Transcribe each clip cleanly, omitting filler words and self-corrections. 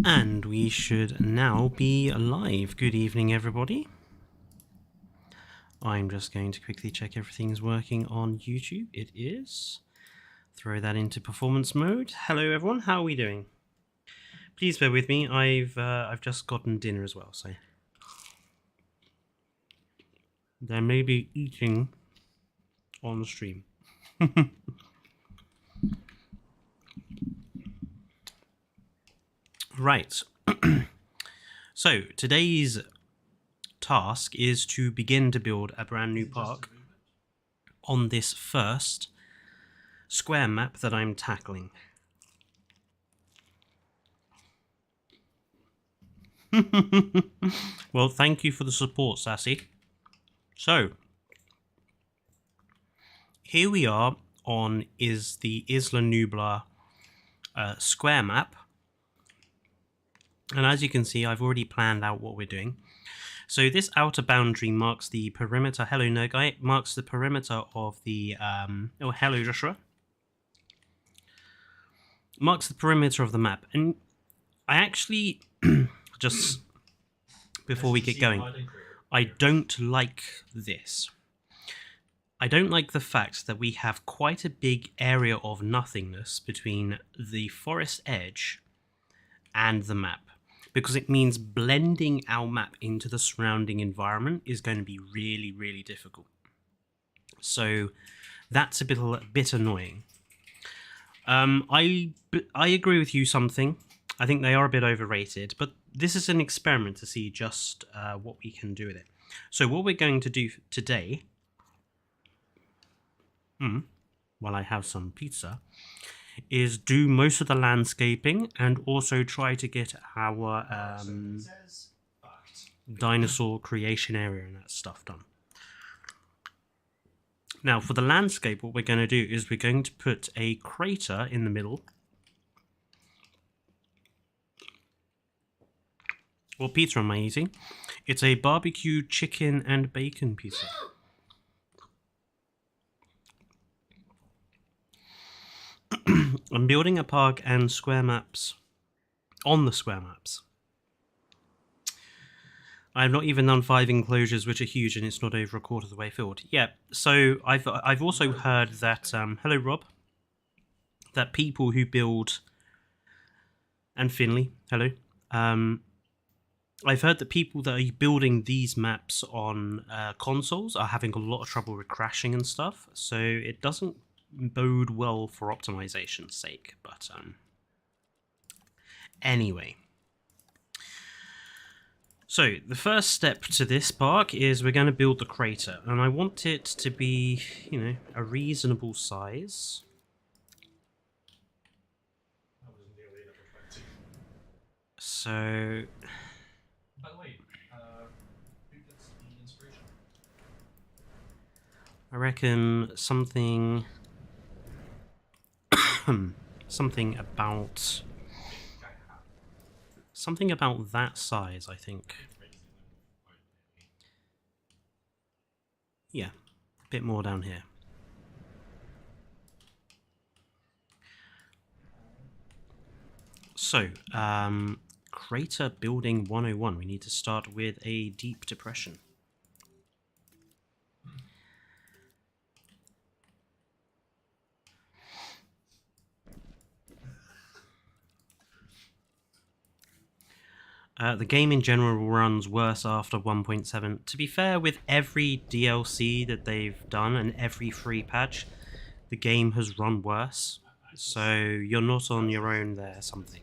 And we should now be live. Good evening, everybody. I'm just going to quickly check everything's working on YouTube. It is. Throw that into performance mode. Hello, everyone. How are we doing? Please bear with me. I've just gotten dinner as well, so there may be eating on the stream. Right. So today's task is to begin to build a brand new park on this first square map that I'm tackling. Well, thank you for the support, Sassy. So here we are on the Isla Nublar square map. And as you can see, I've already planned out what we're doing. So this outer boundary marks the perimeter. Hello, Nerguy. It marks the perimeter of the... oh, hello, Joshua. Marks the perimeter of the map. And I actually... just before we get going, I don't like this. I don't like the fact that we have quite a big area of nothingness between the forest edge and the map, because it means blending our map into the surrounding environment is going to be really, really difficult. So that's a bit annoying. I agree with you something. I think they are a bit overrated, but this is an experiment to see just what we can do with it. So what we're going to do today, while I have some pizza, is do most of the landscaping and also try to get our dinosaur creation area and that stuff done. Now for the landscape, what we're going to do is we're going to put a crater in the middle. What pizza am I eating? It's a barbecue chicken and bacon pizza. I'm building a park and square maps on the square maps. I have not even done 5 enclosures, which are huge, and it's not over a quarter of the way filled. Yeah, so I've also heard that hello Rob, that people who build, and Finley, hello. I've heard that people that are building these maps on consoles are having a lot of trouble with crashing and stuff, so it doesn't bode well for optimization's sake, but anyway. So the first step to this park is we're going to build the crater, and I want it to be, you know, a reasonable size. So by the way, who gets the inspiration? I reckon something something about that size, I think. Yeah, a bit more down here. So, crater building 101. We need to start with a deep depression. The game in general runs worse after 1.7. To be fair, with every DLC that they've done and every free patch, the game has run worse. So you're not on your own there, something.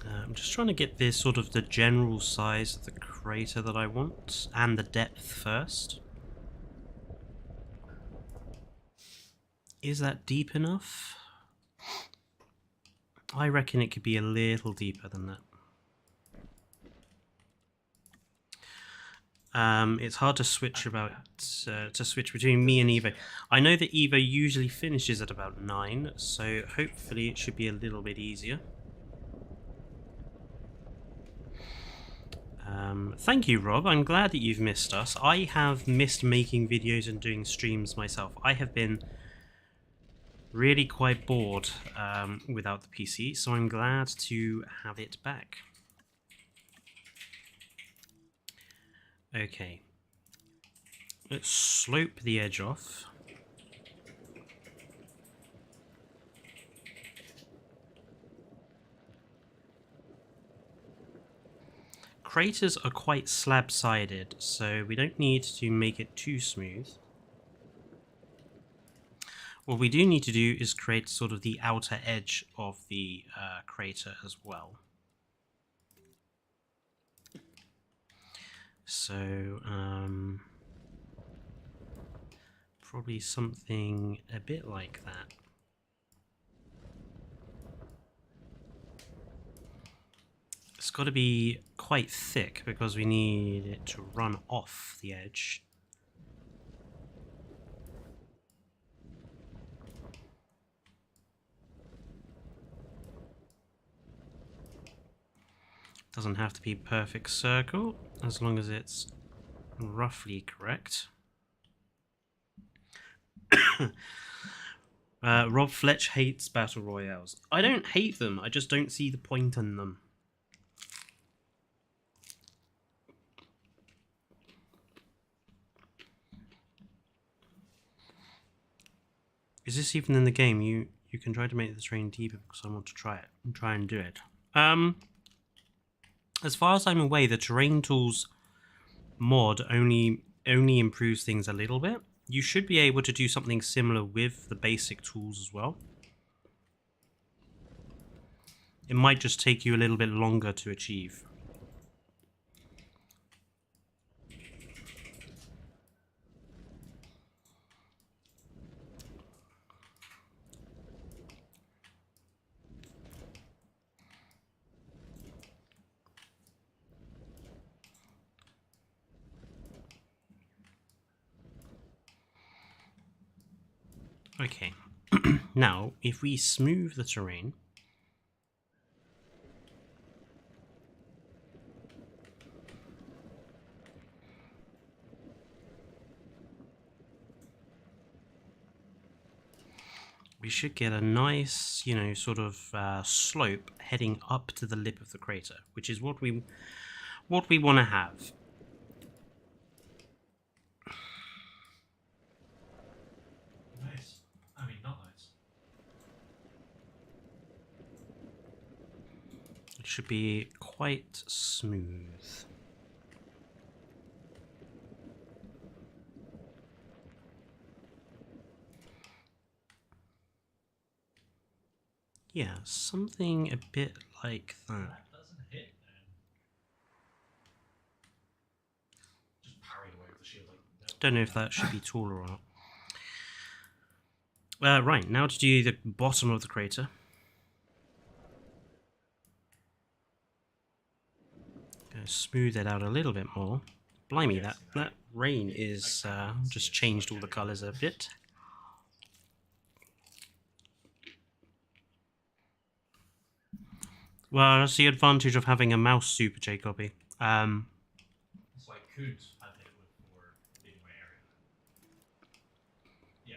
I'm just trying to get this sort of the general size of the crater that I want, and the depth first. Is that deep enough? I reckon it could be a little deeper than that. It's hard to switch between me and Evo. I know that Evo usually finishes at about 9, so hopefully it should be a little bit easier. Thank you, Rob. I'm glad that you've missed us. I have missed making videos and doing streams myself. I have been really quite bored without the PC, so I'm glad to have it back. Okay. Let's slope the edge off. Craters are quite slab-sided, so we don't need to make it too smooth. What we do need to do is create sort of the outer edge of the crater as well. So, probably something a bit like that. It's got to be quite thick because we need it to run off the edge. Doesn't have to be a perfect circle, as long as it's roughly correct. Rob Fletcher hates battle royales. I don't hate them, I just don't see the point in them. Is this even in the game? You can try to make the terrain deeper because I want to try it and try and do it. As far as I'm aware, the terrain tools mod only improves things a little bit. You should be able to do something similar with the basic tools as well. It might just take you a little bit longer to achieve. Okay, now if we smooth the terrain, we should get a nice, you know, sort of slope heading up to the lip of the crater, which is what we want to have. Nice. I mean, not nice. It should be quite smooth. Yeah, something a bit like that. That doesn't hit, man. Just parried away with the shield. Like, no. Don't know if that should be taller or not. Right, now to do the bottom of the crater. Gonna smooth it out a little bit more. Blimey, that rain is just changed all the colours a bit. Well, that's the advantage of having a mouse super J copy. So I could have hit with for leaving my area. Yeah.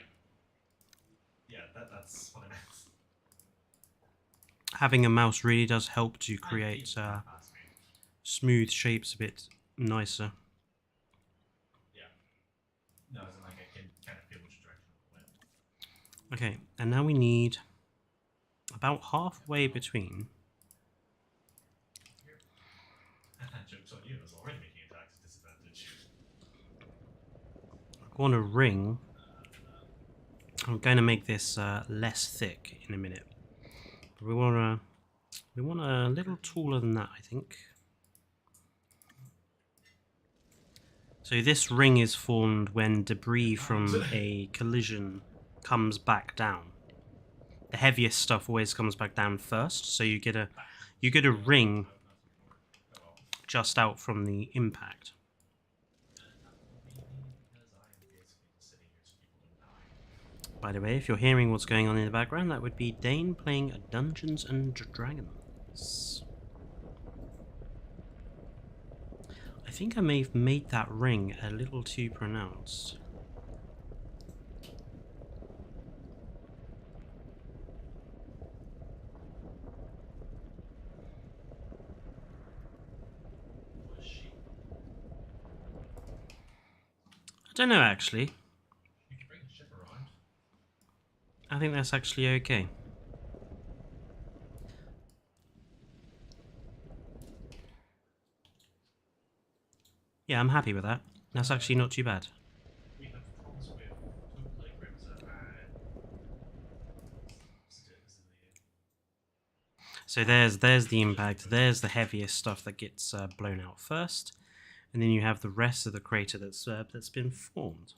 Yeah, that's what I meant. Having a mouse really does help to create smooth shapes a bit nicer. Yeah. No, as in like I can kind of feel which direction it went. Okay, and now we need about halfway between. Joke's on you, I was already making attacks at disadvantage. I want a ring. I'm going to make this less thick in a minute. But we want a little taller than that, I think. So this ring is formed when debris from a collision comes back down. The heaviest stuff always comes back down first, so you get a ring just out from the impact. By the way, if you're hearing what's going on in the background, that would be Dane playing Dungeons and Dragons. I think I may have made that ring a little too pronounced. I don't know, actually. You can bring the ship around. I think that's actually okay. Yeah, I'm happy with that. That's actually not too bad. We have problems with two plague raptor and So there's the impact. There's the heaviest stuff that gets blown out first, and then you have the rest of the crater that's been formed.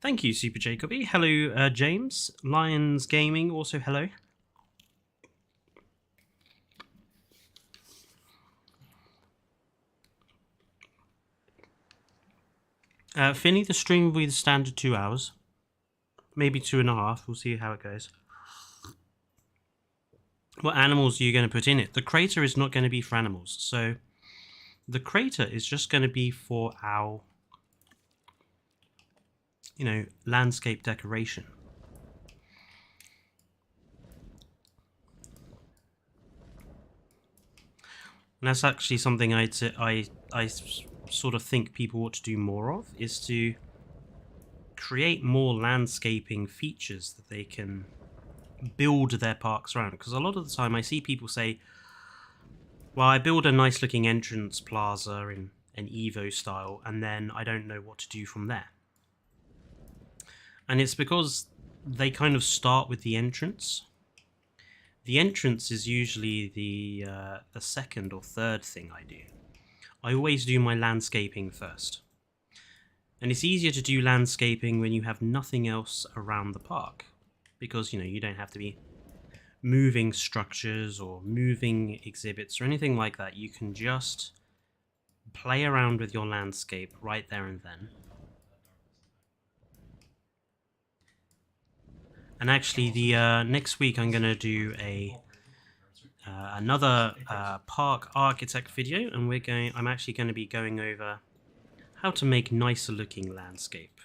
Thank you, Super Jacoby. Hello, James. Lions Gaming, also hello. Finny, the stream will be the standard 2 hours. Maybe 2.5. We'll see how it goes. What animals are you going to put in it? The crater is not going to be for animals. So the crater is just going to be for our, you know, landscape decoration. And that's actually something I sort of think people ought to do more of, is to create more landscaping features that they can build their parks around. Because a lot of the time I see people say, well, I build a nice looking entrance plaza in an Evo style, and then I don't know what to do from there. And it's because they kind of start with the entrance. The entrance is usually the second or third thing I do. I always do my landscaping first. And it's easier to do landscaping when you have nothing else around the park. Because, you know, you don't have to be moving structures or moving exhibits or anything like that. You can just play around with your landscape right there and then. And actually, the next week I'm going to do another park architect video, and I'm actually going to be going over how to make nicer looking landscape.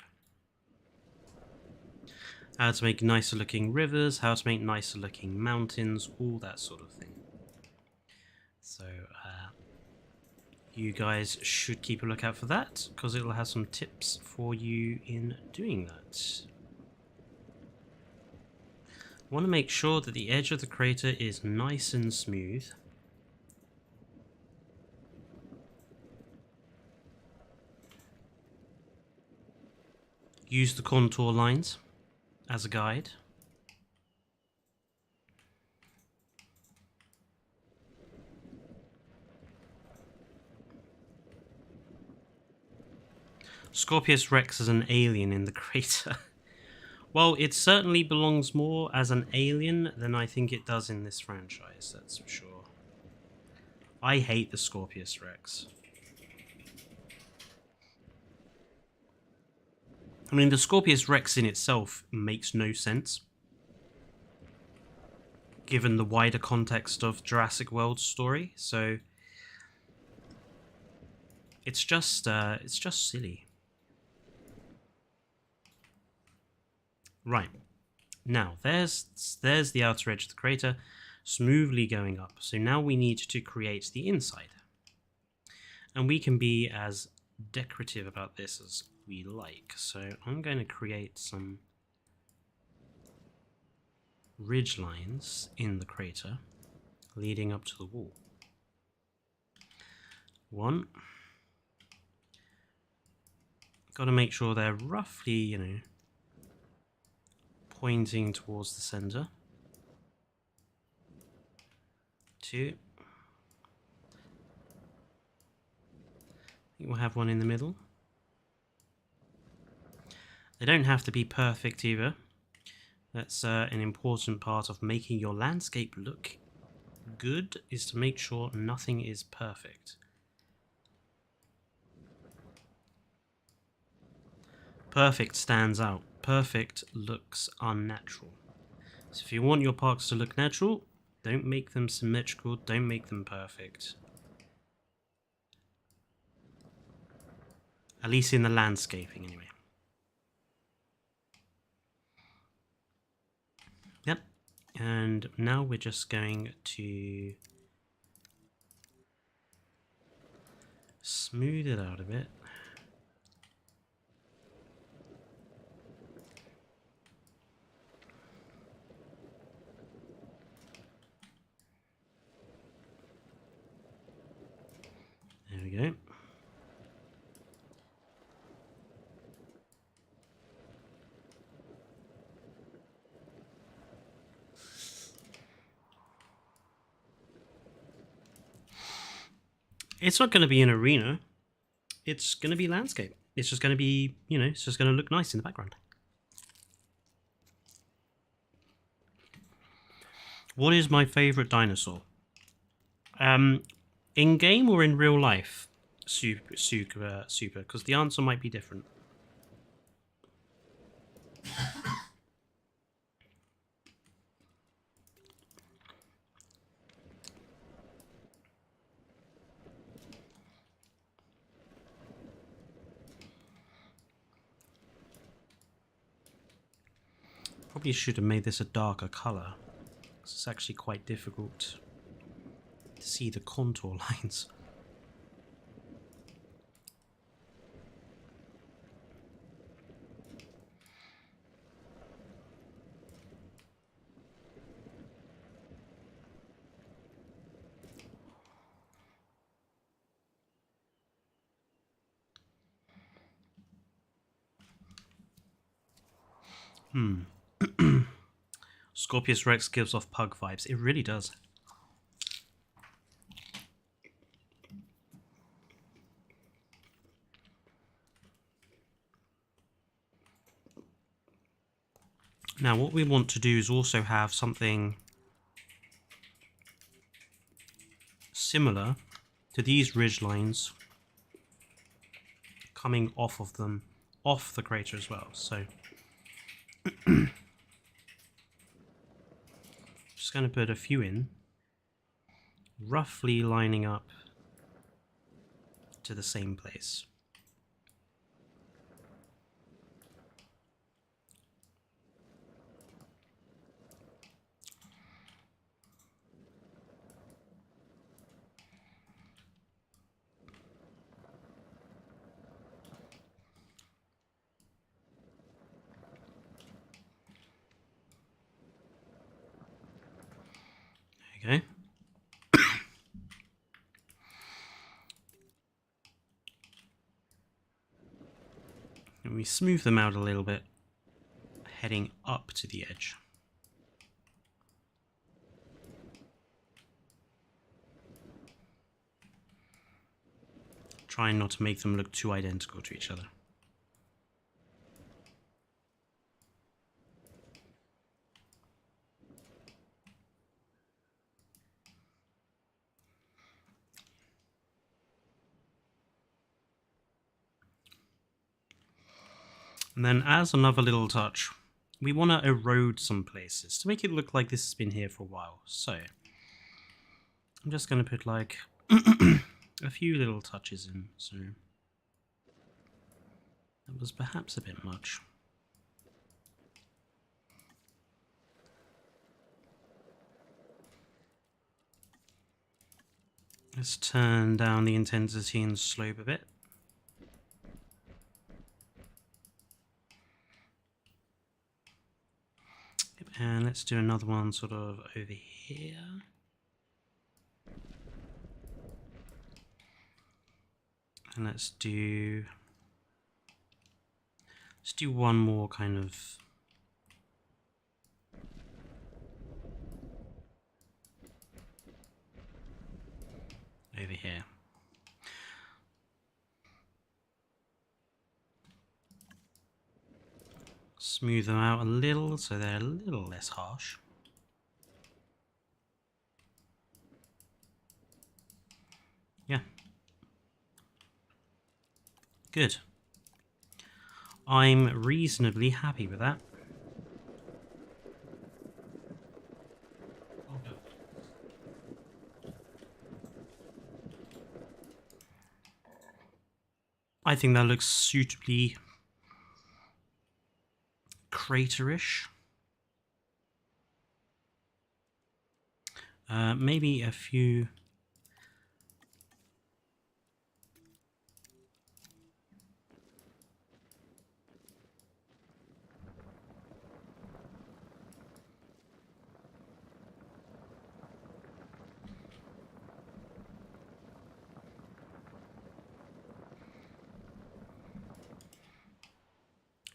How to make nicer looking rivers, how to make nicer looking mountains, all that sort of thing. So you guys should keep a lookout for that, because it'll have some tips for you in doing that. I want to make sure that the edge of the crater is nice and smooth. Use the contour lines as a guide. Scorpius Rex is an alien in the crater. Well, it certainly belongs more as an alien than I think it does in this franchise, that's for sure. I hate the Scorpius Rex. I mean, the Scorpius Rex in itself makes no sense, given the wider context of Jurassic World's story, so it's just silly. Right, now there's the outer edge of the crater, smoothly going up. So now we need to create the inside, and we can be as decorative about this as we like. So I'm going to create some ridge lines in the crater leading up to the wall. One. Got to make sure they're roughly, you know, pointing towards the center. 2. I think we'll have one in the middle. They don't have to be perfect either. That's an important part of making your landscape look good, is to make sure nothing is perfect. Perfect stands out. Perfect looks unnatural. So if you want your parks to look natural, don't make them symmetrical, don't make them perfect. At least in the landscaping, anyway. Yep. And now we're just going to smooth it out a bit. There we go. It's not going to be an arena. It's going to be landscape. It's just going to be, you know, it's just going to look nice in the background. What is my favorite dinosaur? In game or in real life? Super, because the answer might be different. Probably should have made this a darker colour. It's actually quite difficult to see the contour lines. Scorpius Rex gives off pug vibes. It really does. Now what we want to do is also have something similar to these ridge lines coming off of them, off the crater as well. So just going to put a few in, roughly lining up to the same place. There you go. And we smooth them out a little bit, heading up to the edge. Trying not to make them look too identical to each other. And then as another little touch, we want to erode some places to make it look like this has been here for a while. So I'm just going to put like a few little touches in. So that was perhaps a bit much. Let's turn down the intensity and slope a bit. And let's do another one sort of over here. And let's do one more kind of over here. Smooth them out a little so they're a little less harsh. Yeah. Good. I'm reasonably happy with that. I think that looks suitably craterish. Maybe a few.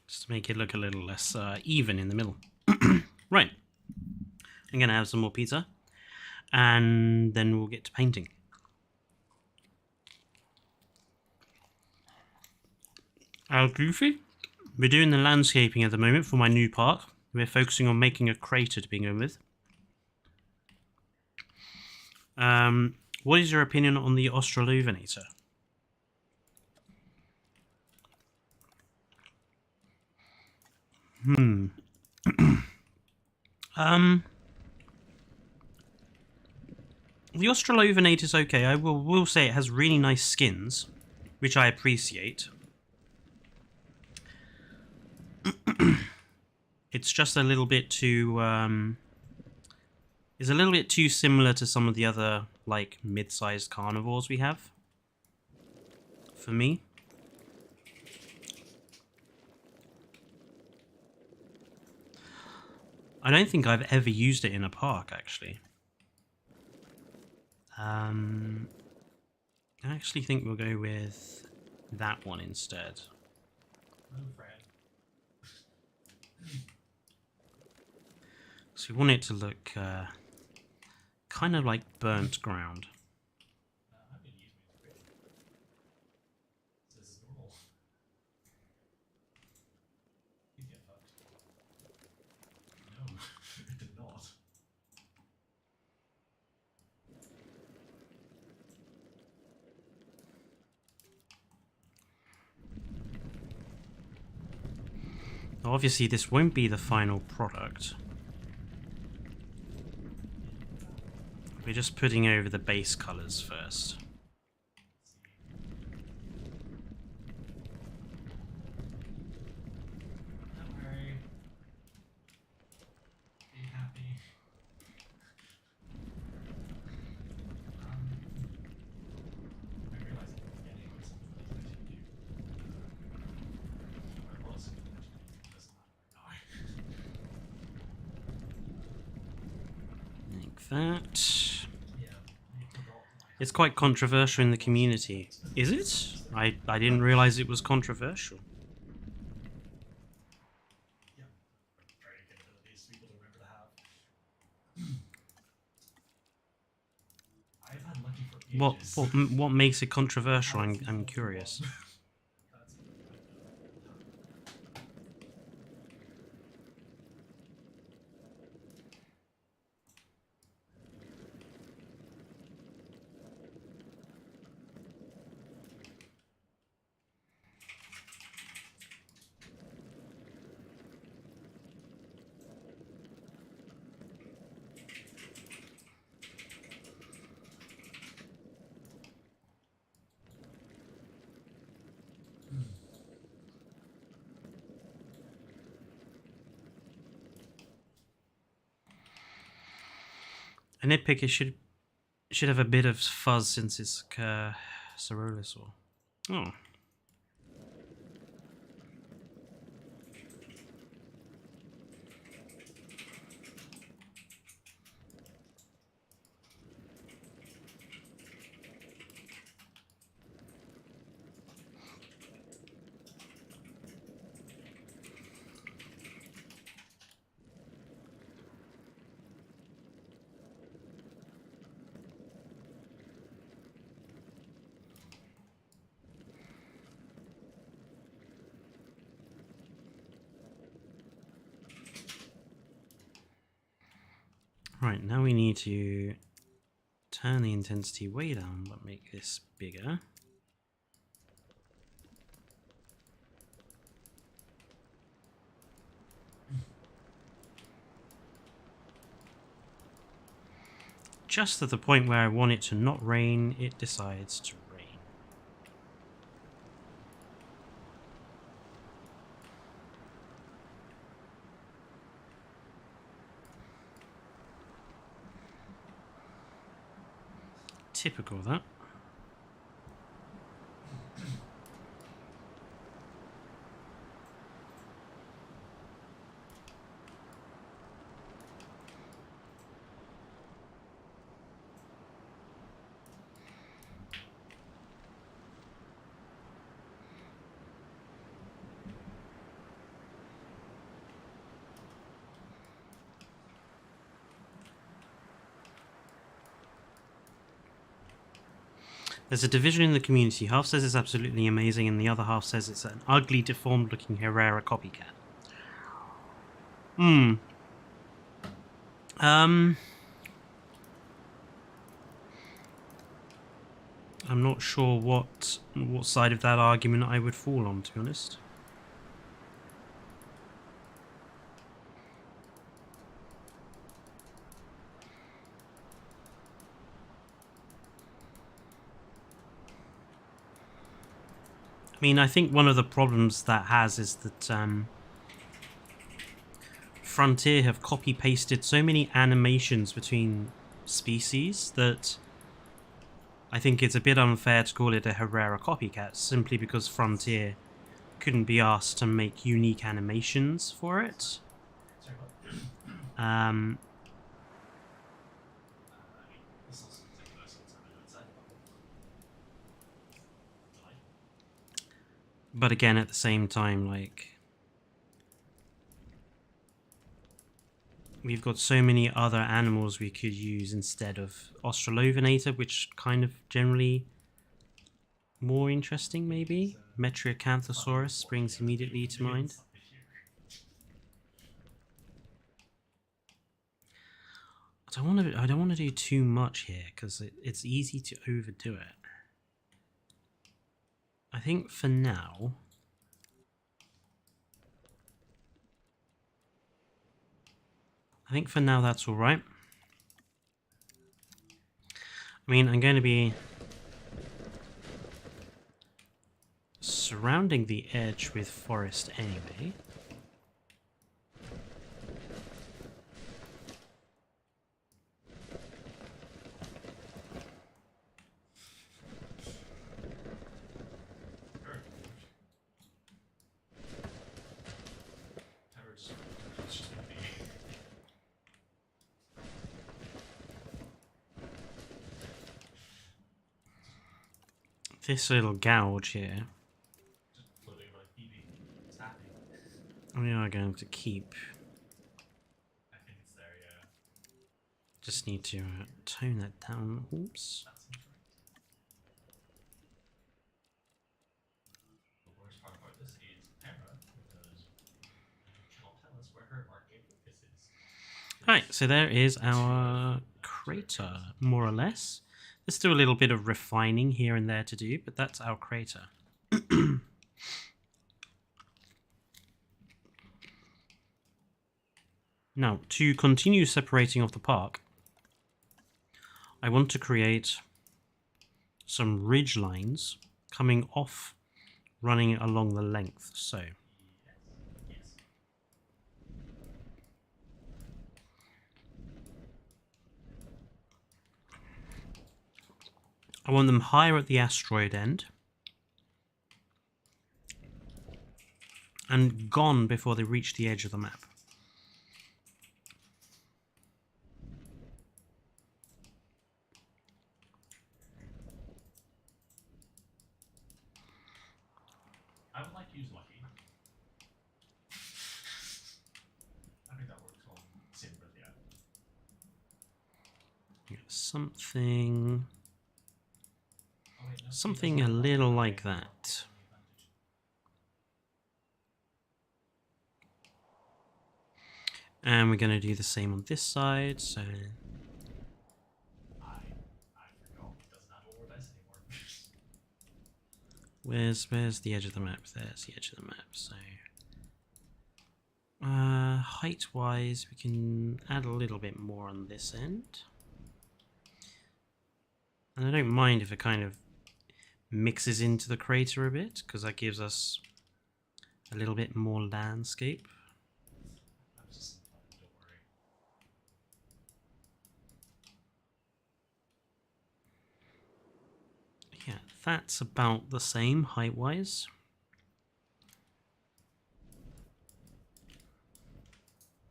Just to make it look a little less even in the middle. Right. I'm going to have some more pizza. And then we'll get to painting. Goofy. We're doing the landscaping at the moment for my new park. We're focusing on making a crater to begin with. What is your opinion on the Australopithecus? The Australopithecus is okay. I will say it has really nice skins, which I appreciate. It's just a little bit too it's a little bit too similar to some of the other like mid-sized carnivores we have. For me. I don't think I've ever used it in a park, actually. I actually think we'll go with that one instead. So we want it to look kind of like burnt ground. Obviously, this won't be the final product. We're just putting over the base colors first. Don't worry. Be happy. I realize it was getting something that I was Like that. It's quite controversial in the community. Is it? I didn't realize it was controversial. Yeah. Very good abilities for people to remember to have. I've had lucky for ages. What makes it controversial? I'm curious. A nitpick, it should have a bit of fuzz since it's Cerulus. Oh. Right, now we need to turn the intensity way down, but make this bigger. Just at the point where I want it to not rain, it decides to rain. Typical of that. There's a division in the community. Half says it's absolutely amazing, and the other half says it's an ugly, deformed-looking Herrera copycat. I'm not sure what side of that argument I would fall on, to be honest. I mean, I think one of the problems that has is that Frontier have copy-pasted so many animations between species that I think it's a bit unfair to call it a Herrera copycat, simply because Frontier couldn't be asked to make unique animations for it. But again, at the same time, like, we've got so many other animals we could use instead of Australovenator, which kind of generally more interesting, maybe. Metriacanthosaurus springs immediately to mind. I don't want to do too much here because it's easy to overdo it. I think for now, that's all right. I mean, I'm going to be surrounding the edge with forest anyway. This little gouge here, we are going to keep. I think it's there, yeah. Just need to tone that down. Oops. The worst part about this is Emma, because she cannot tell us where her market focus is. Right, so there is our crater, more or less. There's still a little bit of refining here and there to do, but that's our crater. Now, to continue separating off the park, I want to create some ridge lines coming off, running along the length. So, Yes. I want them higher at the asteroid end and gone before they reach the edge of the map. I would like to use Lucky. I think that works on Simba, yeah. Something Oh, wait, no, something a little like that. And we're going to do the same on this side, so I forgot it doesn't have all this anymore. where's the edge of the map? There's the edge of the map. So height wise, we can add a little bit more on this end. And I don't mind if it kind of mixes into the crater a bit, because that gives us a little bit more landscape. I'm just don't worry. that's about the same height-wise.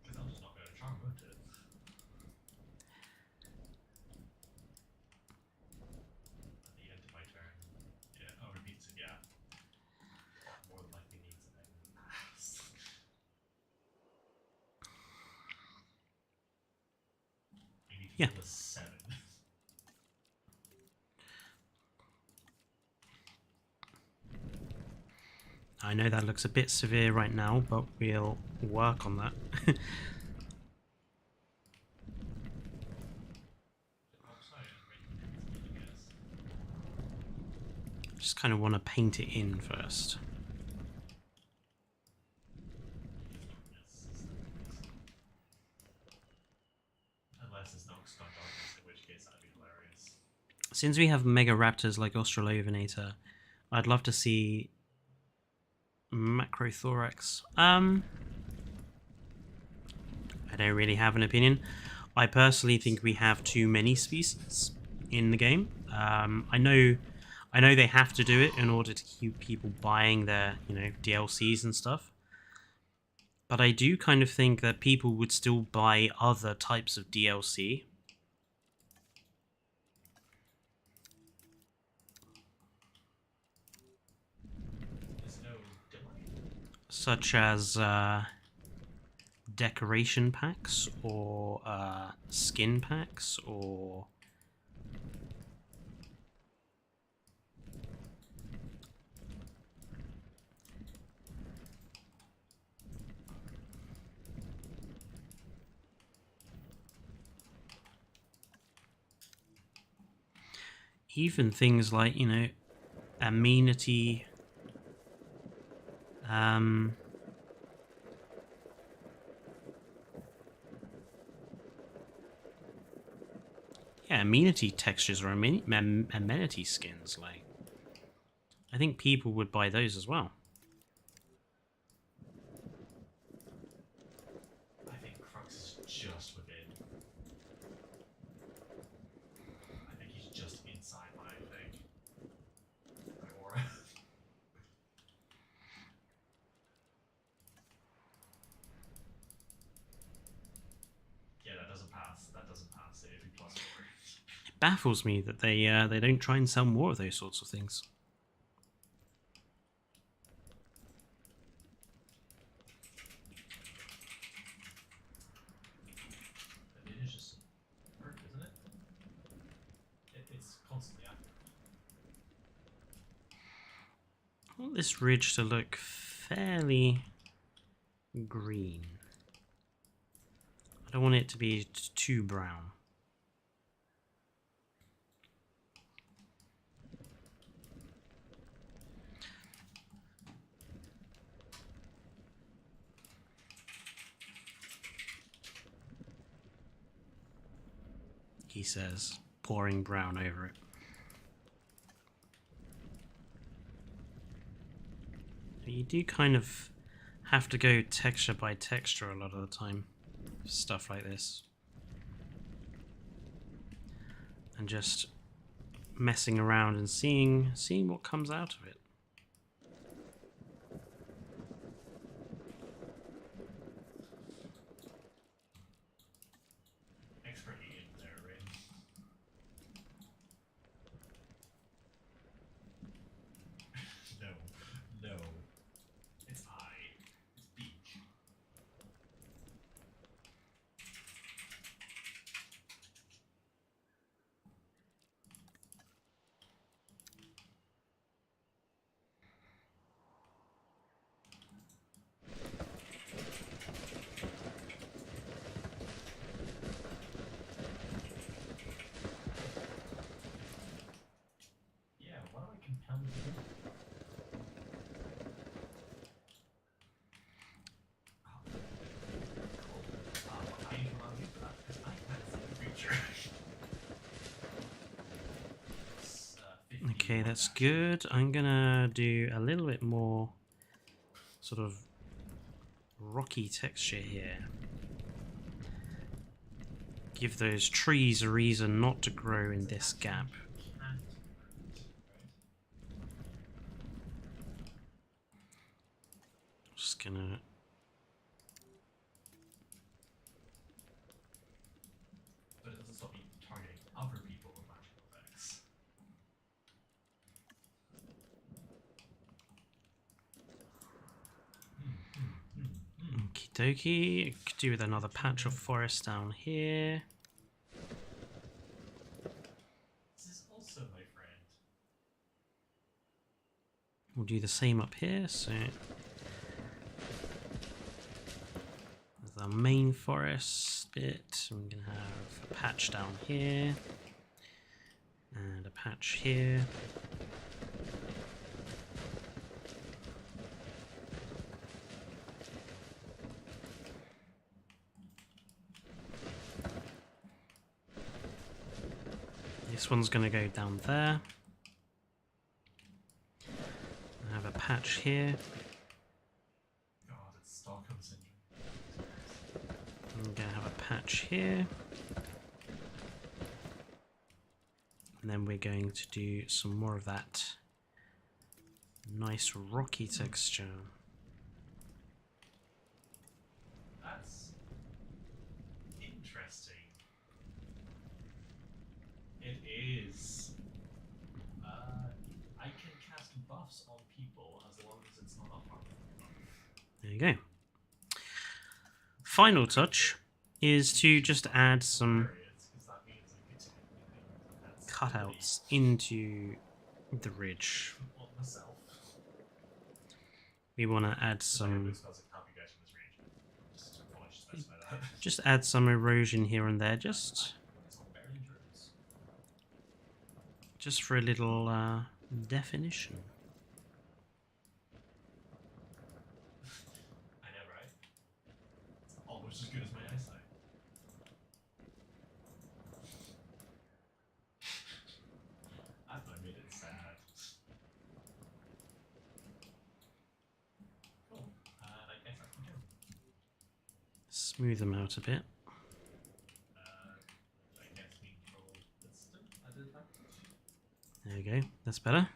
Because I'm just not going to try and move it. At the end of my turn. Yeah, oh, repeats it, yeah. More than likely needs an egg. You need to Yeah. kill a 7. I know that looks a bit severe right now, but we'll work on that. Just kind of want to paint it in first. Unless it's not stuck on this, in which case that'd be hilarious. Since we have mega raptors like Australopithecus, I'd love to see Macrothorax. I don't really have an opinion. I personally think we have too many species in the game. I know they have to do it in order to keep people buying their, DLCs and stuff. But I do kind of think that people would still buy other types of DLC. Such as decoration packs or skin packs or even things like, amenity amenity textures or amenity skins, like I think people would buy those as well. I think Crux is just within. I think he's just inside my thing. My aura. Yeah, that doesn't pass. That doesn't pass. It'd be +4. It baffles me that they don't try and sell more of those sorts of things. It is just perk, isn't it? It's constantly active. I want this ridge to look fairly green. I don't want it to be too brown. He says, pouring brown over it. You do kind of have to go texture by texture a lot of the time. Stuff like this. And just messing around and seeing what comes out of it. Expert in there, right? No. It's eye. It's beak. Yeah, what do I compel you to do? Okay, that's good. I'm gonna do a little bit more sort of rocky texture here. Give those trees a reason not to grow in this gap. just gonna... But it doesn't stop me targeting other people with magical effects. Okie dokie. Could do with another patch of forest down here. This is also my friend. We'll do the same up here, so... There's our main forest bit. I'm gonna have a patch down here. And a patch here. This one's going to go down there. I have a patch here. God, it's Stockholm syndrome. I'm going to have a patch here. And then we're going to do some more of that nice rocky texture. That's interesting. It is. I can cast buffs on people as long as it's not a harm. There you go. Final touch is to just add some cutouts into the ridge. We want to add some... Just add some erosion here and there, just for a little definition. I know, right? It's almost as good as my eyesight. I thought I made it sad. Cool. I guess I can go. Smooth them out a bit. I guess we control wisdom. I did that. There we go, that's better.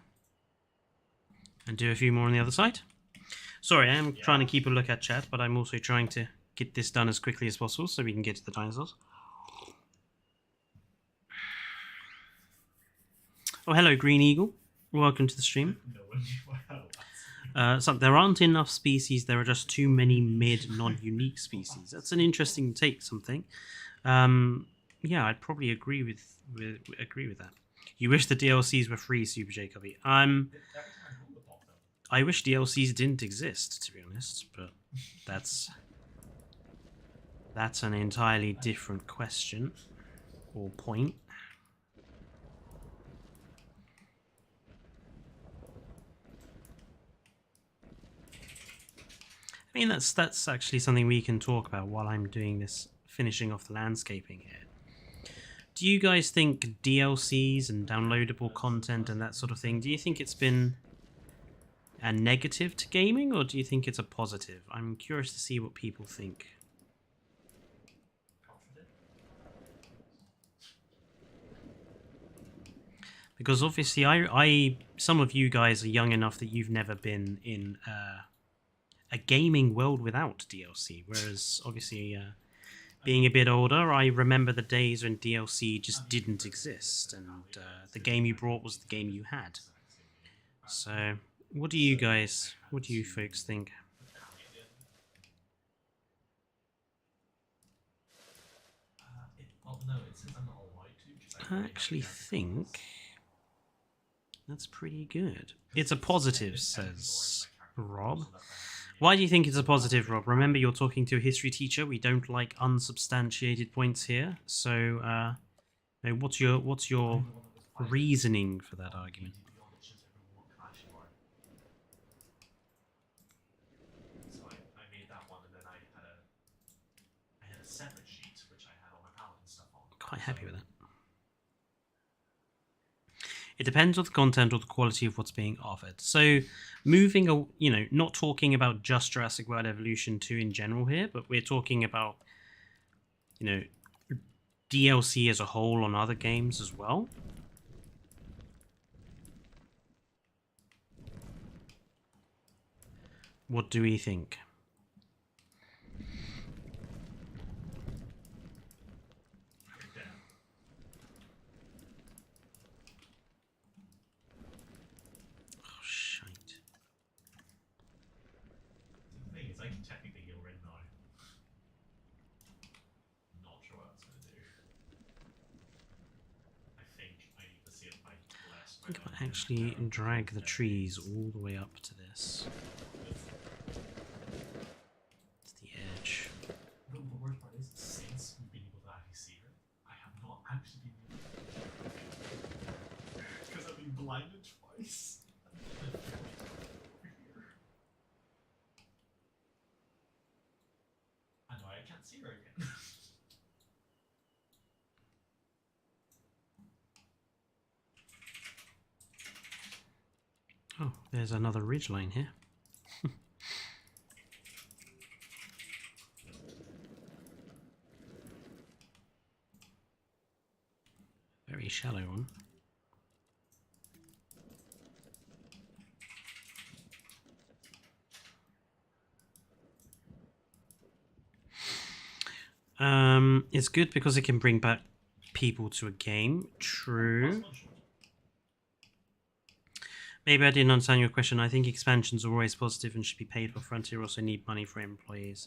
And do a few more on the other side. Sorry, I am trying to keep a look at chat, but I'm also trying to get this done as quickly as possible so we can get to the dinosaurs. Oh, hello, Green Eagle. Welcome to the stream. No one knew how. So there aren't enough species, there are just too many mid non-unique species. That's an interesting take, something. Yeah, I'd probably agree with that. You wish the DLCs were free, Super Jacoby. I wish DLCs didn't exist, to be honest, but that's an entirely different question or point. I mean, that's actually something we can talk about while I'm doing this, finishing off the landscaping here. Do you guys think DLCs and downloadable content and that sort of thing, do you think it's been a negative to gaming, or do you think it's a positive? I'm curious to see what people think. Because obviously, some of you guys are young enough that you've never been in a gaming world without DLC, whereas obviously, being a bit older, I remember the days when DLC just didn't exist, and the game you brought was the game you had. So, what do you folks think? I actually think that's pretty good. It's a positive, says Rob. Why do you think it's a positive, Rob? Remember, you're talking to a history teacher. We don't like unsubstantiated points here. So, what's your reasoning for that argument? So I made that one, and then I had a separate sheet which I had all my palette and stuff on. Quite happy with that. It depends on the content or the quality of what's being offered. So, moving, not talking about just Jurassic World Evolution 2 in general here, but we're talking about, DLC as a whole on other games as well. What do we think? think I might actually drag the trees all the way up to this. To the edge. The worst part is, since we've been able to actually see her, I have not actually been able to. Because I've been blinded twice. I know I can't see her again. Oh, there's another ridgeline here. Very shallow one. It's good because it can bring back people to a game. True. Maybe I didn't understand your question. I think expansions are always positive and should be paid for. Frontier also need money for employees.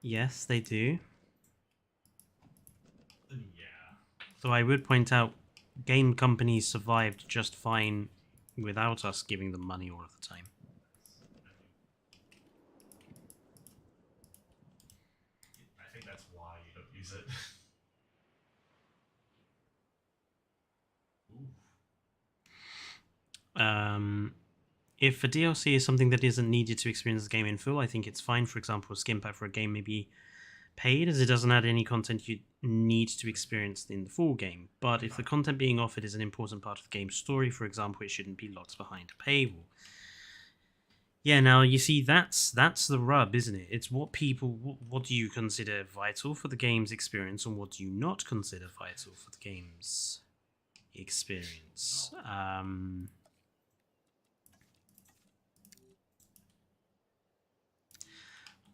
Yes, they do. Yeah. Though I would point out, game companies survived just fine without us giving them money all of the time. I think that's why you don't use it. If a DLC is something that isn't needed to experience the game in full, I think it's fine. For example, a skin pack for a game may be paid, as it doesn't add any content you need to experience in the full game. But if the content being offered is an important part of the game's story, for example, it shouldn't be locked behind a paywall. Yeah, now you see that's the rub, isn't it? It's what people, what do you consider vital for the game's experience, and what do you not consider vital for the game's experience.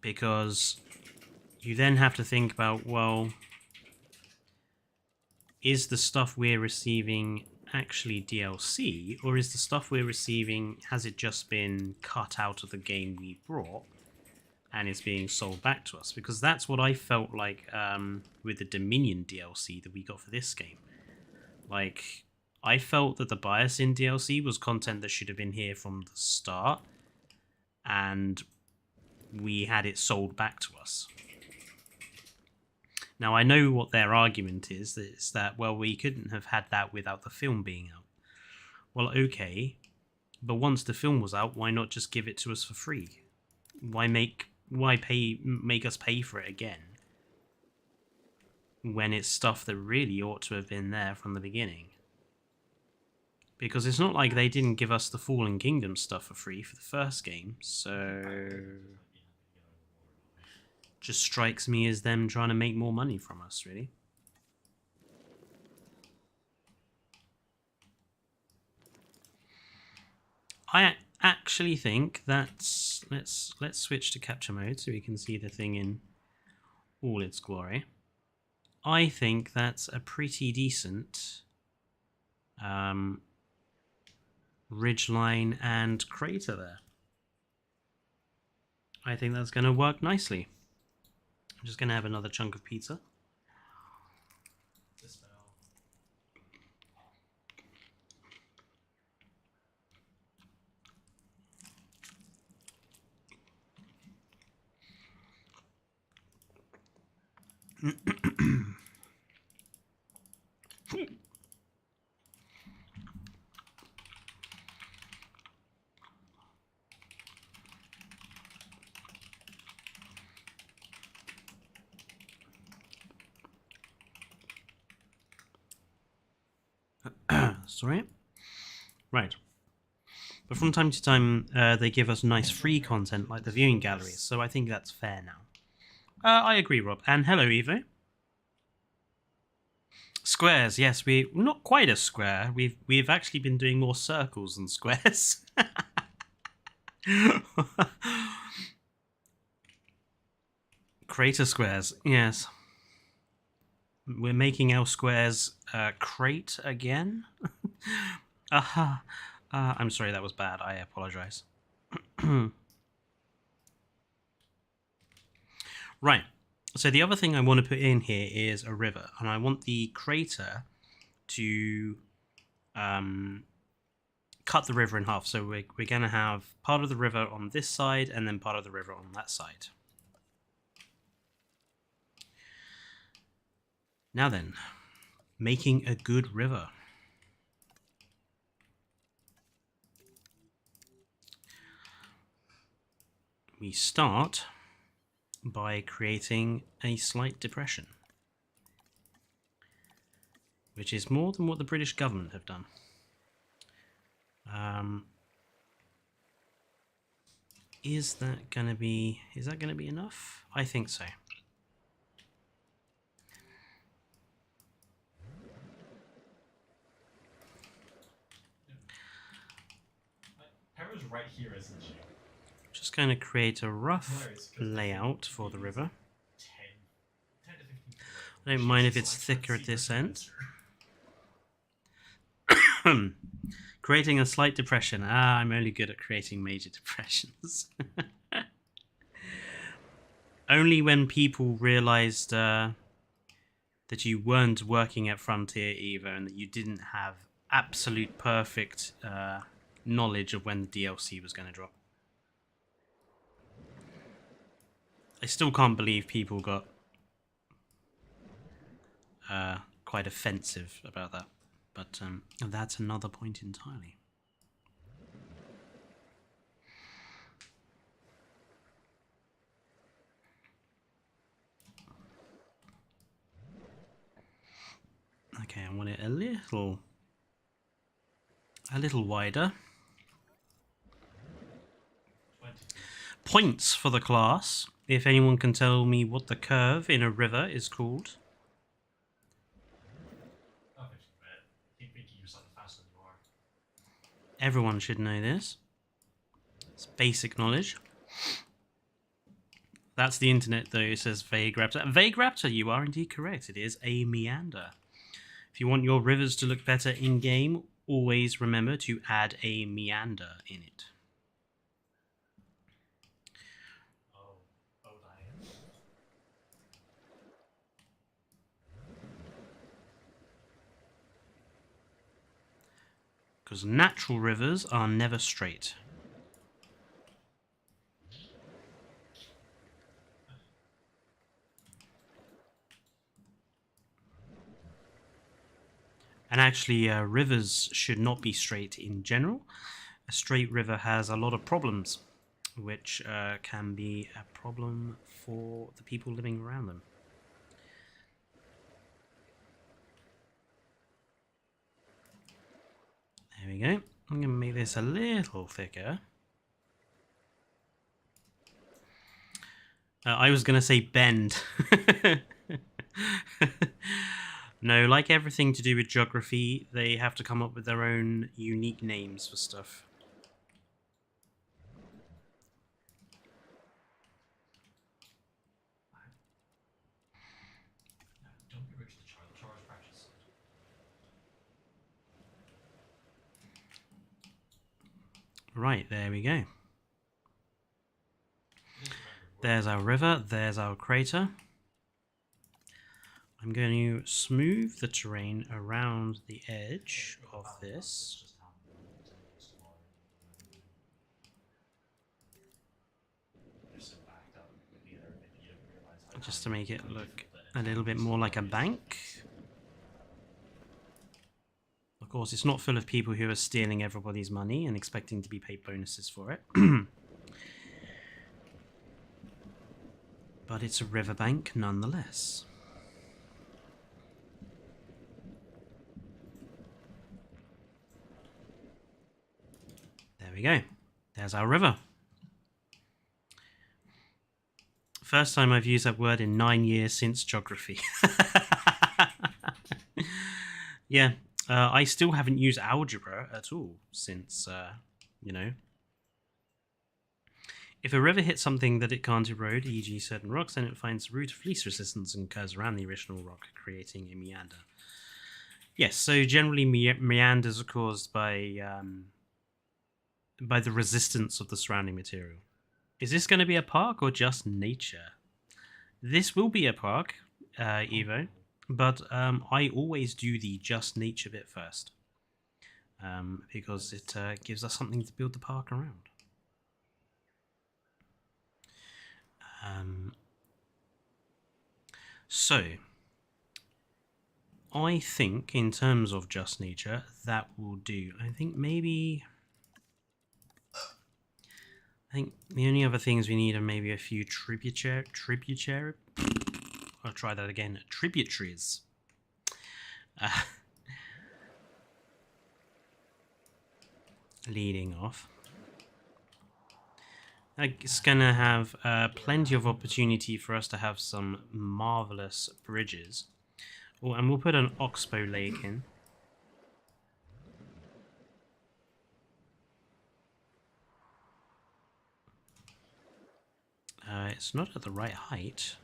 Because you then have to think about, well, is the stuff we're receiving actually DLC, or is the stuff we're receiving, has it just been cut out of the game we brought and it's being sold back to us? Because that's what I felt like with the Dominion DLC that we got for this game. Like, I felt that the bias in DLC was content that should have been here from the start, and we had it sold back to us. Now, I know what their argument is. It's that, well, we couldn't have had that without the film being out. Well, okay, but once the film was out, why not just give it to us for free? Why make us pay for it again when it's stuff that really ought to have been there from the beginning? Because it's not like they didn't give us the Fallen Kingdom stuff for free for the first game, so just strikes me as them trying to make more money from us, really. I actually think that's let's switch to capture mode so we can see the thing in all its glory. I think that's a pretty decent ridgeline and crater there. I think that's going to work nicely. I'm just going to have another chunk of pizza. Sorry. Right. But from time to time, they give us nice free content like the viewing galleries, so I think that's fair now. I agree, Rob. And hello, Evo. Squares, yes, we're not quite a square. We've actually been doing more circles than squares. Crater squares, yes. We're making our squares crate again. Aha. I'm sorry, that was bad. I apologize. Right. So the other thing I want to put in here is a river, and I want the crater to cut the river in half. So we're going to have part of the river on this side and then part of the river on that side. Now then, making a good river. We start by creating a slight depression, which is more than what the British government have done. Is that going to be enough? I think so. Harrow's right here, isn't she? Just going to create a rough layout for the river. 10 to 15. I don't mind if it's thicker at this end. Creating a slight depression. I'm only good at creating major depressions. Only when people realized that you weren't working at Frontier either and that you didn't have absolute perfect knowledge of when the DLC was going to drop. I still can't believe people got quite offensive about that. But that's another point entirely. Okay, I want it a little wider. 20. Points for the class. If anyone can tell me what the curve in a river is called. Everyone should know this. It's basic knowledge. That's the internet, though. It says vague raptor. Vague raptor, you are indeed correct. It is a meander. If you want your rivers to look better in-game, always remember to add a meander in it. Because natural rivers are never straight. And actually, rivers should not be straight in general. A straight river has a lot of problems, which can be a problem for the people living around them. There we go. I'm going to make this a little thicker. I was going to say bend. No, like everything to do with geography, they have to come up with their own unique names for stuff. Don't be rich, the Charles precious. Right, there we go. There's our river, there's our crater. I'm going to smooth the terrain around the edge of this. Just to make it look a little bit more like a bank. Of course, it's not full of people who are stealing everybody's money and expecting to be paid bonuses for it. But it's a riverbank nonetheless. There we go. There's our river. First time I've used that word in 9 years since geography. Yeah, I still haven't used algebra at all since, you know. If a river hits something that it can't erode, e.g. certain rocks, then it finds the root of least resistance and curves around the original rock, creating a meander. Yes, so generally meanders are caused by the resistance of the surrounding material. Is this going to be a park or just nature? This will be a park, Evo, but I always do the just nature bit first. because it gives us something to build the park around. So, I think in terms of just nature, that will do. I think the only other things we need are maybe a few tributary. I'll try that again. Tributaries. Leading off. It's gonna have plenty of opportunity for us to have some marvelous bridges. Oh, and we'll put an oxbow lake in. It's not at the right height.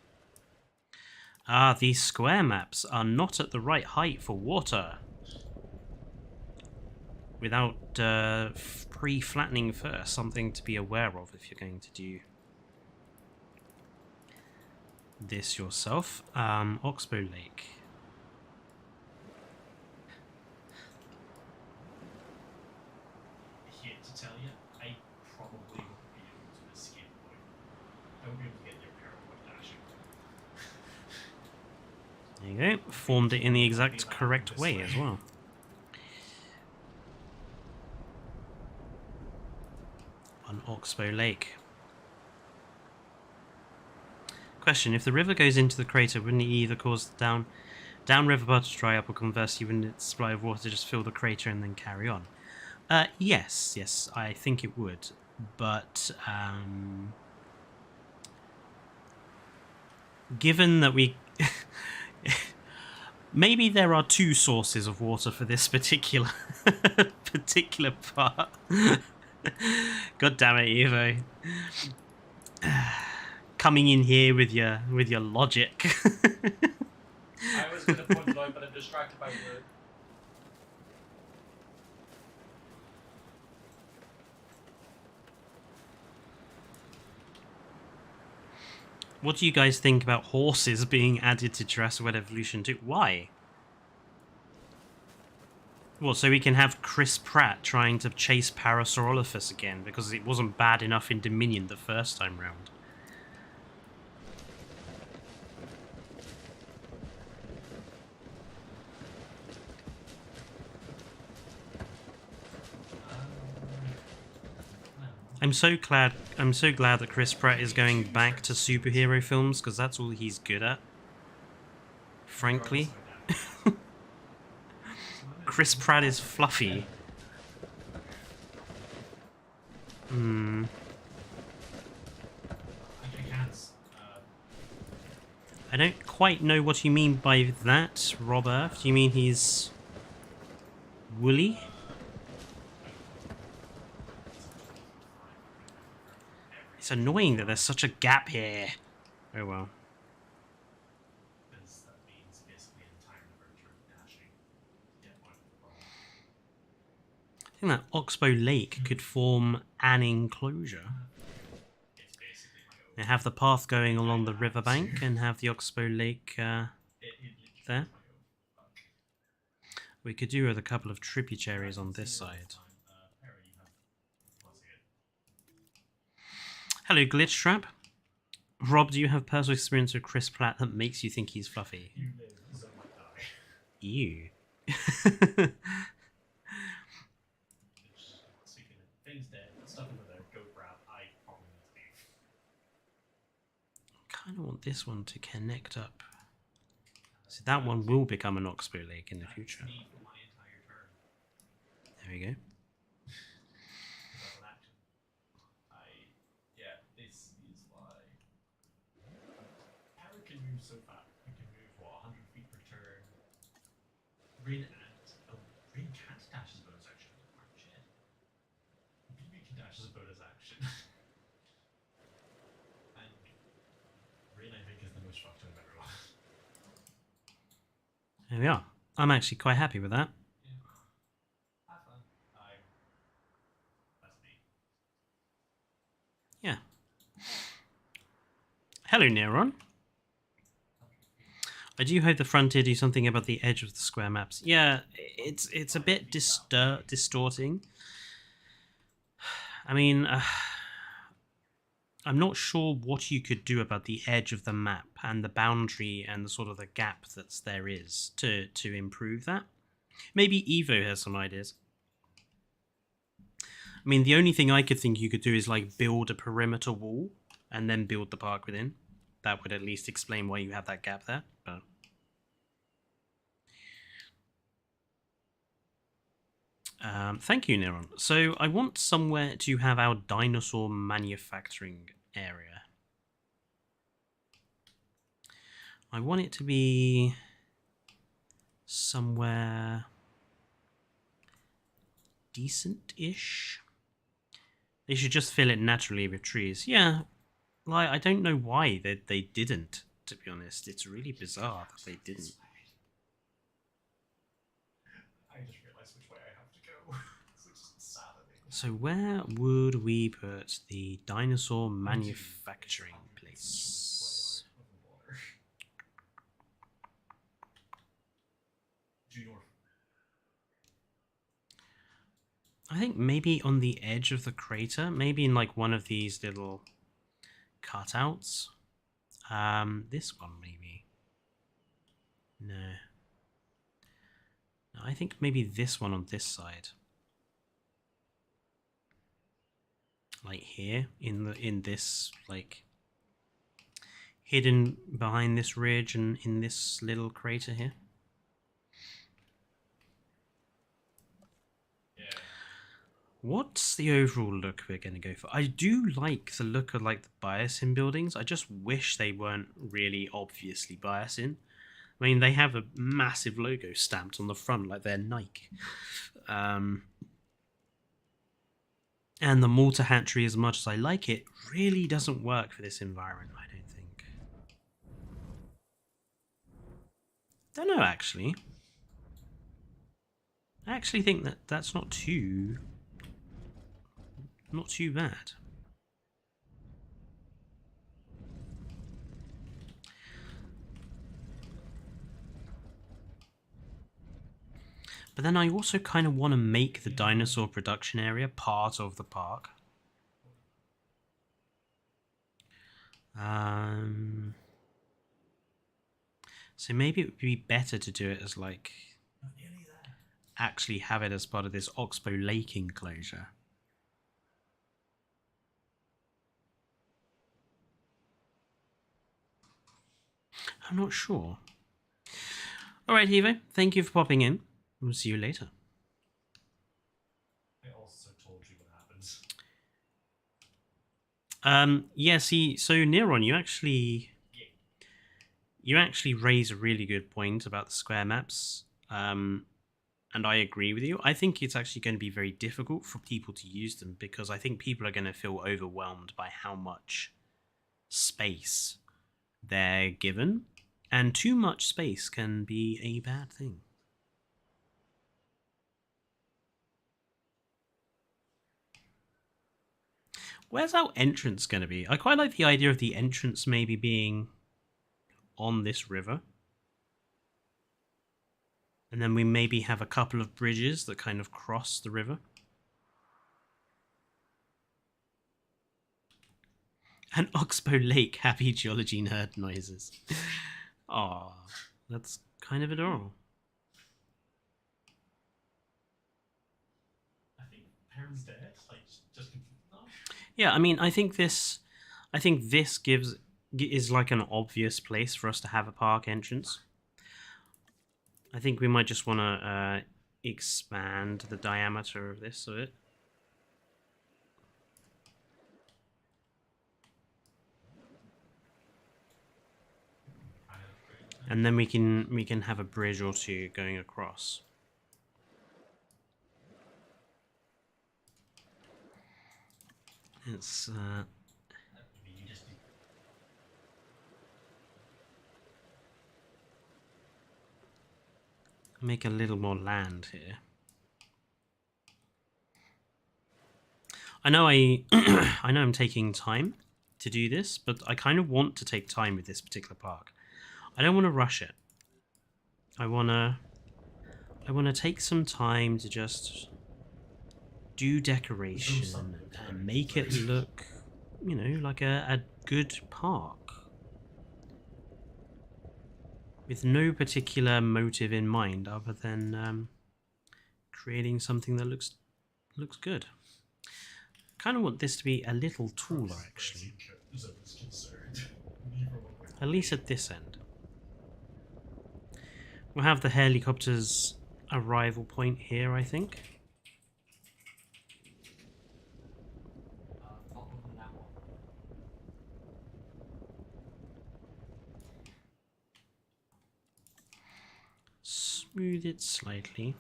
Ah, these square maps are not at the right height for water. Without pre-flattening first, something to be aware of if you're going to do this yourself. Oxbow Lake. I hate to tell you, I probably won't be able to escape point. I won't be able to get your parallel dashing. There you go. Formed it in the exact correct way as well. On Oxbow Lake. Question: if the river goes into the crater, wouldn't it either cause the downriver part to dry up, or conversely, wouldn't its supply of water just fill the crater and then carry on? Yes, I think it would, but given that we maybe there are two sources of water for this particular part. God damn it, Evo. Coming in here with your logic. I was going to point it out, but I'm distracted by word. What do you guys think about horses being added to Jurassic World Evolution 2? Why? Well, so we can have Chris Pratt trying to chase Parasaurolophus again, because it wasn't bad enough in Dominion the first time round. I'm so glad that Chris Pratt is going back to superhero films, because that's all he's good at. Frankly. Chris Pratt is fluffy. I don't quite know what you mean by that, Robert. Do you mean he's woolly? It's annoying that there's such a gap here. Oh well. I think that Oxbow Lake could form an enclosure. And have the path going along the riverbank and have the Oxbow Lake there. We could do with a couple of tributaries on this side. Hello, Glitch Trap. Rob, do you have personal experience with Chris Pratt that makes you think he's fluffy? Ew. I kind of want this one to connect up. So that one will become an Oxbow Lake in the future. There we go. So fast. We can move, what, 100 feet per turn. Rain can't dash as a bonus action. Oh, shit. BB can dash as a bonus action. And Rain, I think, is the most fucked of everyone. There we are. I'm actually quite happy with that. Yeah. Have fun. That's me. Yeah. Hello, Neuron. I do hope the frontier do something about the edge of the square maps. Yeah, it's a bit distorting. I mean, I'm not sure what you could do about the edge of the map and the boundary and the sort of the gap that there is to improve that. Maybe Evo has some ideas. I mean, the only thing I could think you could do is like build a perimeter wall and then build the park within. That would at least explain why you have that gap there. But thank you, Neron. So I want somewhere to have our dinosaur manufacturing area. I want it to be somewhere decent-ish. They should just fill it naturally with trees. Yeah, like I don't know why they didn't, to be honest. It's really bizarre that they didn't. I just realized which way I have to go. It's sad. So where would we put the dinosaur manufacturing place? I think maybe on the edge of the crater, maybe in like one of these little cutouts. This one maybe. No, I think maybe this one on this side. Like here in this like hidden behind this ridge and in this little crater here. What's the overall look we're going to go for? I do like the look of like the Biosyn buildings. I just wish they weren't really obviously Biosyn. I mean, they have a massive logo stamped on the front like they're Nike. And the Malta Hatchery, as much as I like it, really doesn't work for this environment, I don't think. Don't know, actually. I actually think that that's not too bad. But then I also kind of want to make the dinosaur production area part of the park. So maybe it would be better to do it as like actually have it as part of this Oxbow Lake enclosure. I'm not sure. Alright, Evo, thank you for popping in. We'll see you later. I also told you what happens. Yeah, see, so Neron, you actually raise a really good point about the square maps. And I agree with you. I think it's actually going to be very difficult for people to use them because I think people are going to feel overwhelmed by how much space they're given. And too much space can be a bad thing. Where's our entrance going to be? I quite like the idea of the entrance maybe being on this river. And then we maybe have a couple of bridges that kind of cross the river. And Oxbow Lake, happy geology nerd noises. Aw, that's kind of adorable. I think Perrin's dead. Like, just no. Yeah, I mean, I think this is like an obvious place for us to have a park entrance. I think we might just want to expand the diameter of this a bit. And then we can have a bridge or two going across. It's make a little more land here. I know I know I'm taking time to do this, but I kind of want to take time with this particular park. I don't want to rush it. I wanna take some time to just do decoration and make it look, you know, like a good park. With no particular motive in mind other than creating something that looks good. Kind of want this to be a little taller, actually. At least at this end. We'll have the helicopter's arrival point here, I think. Smooth it slightly.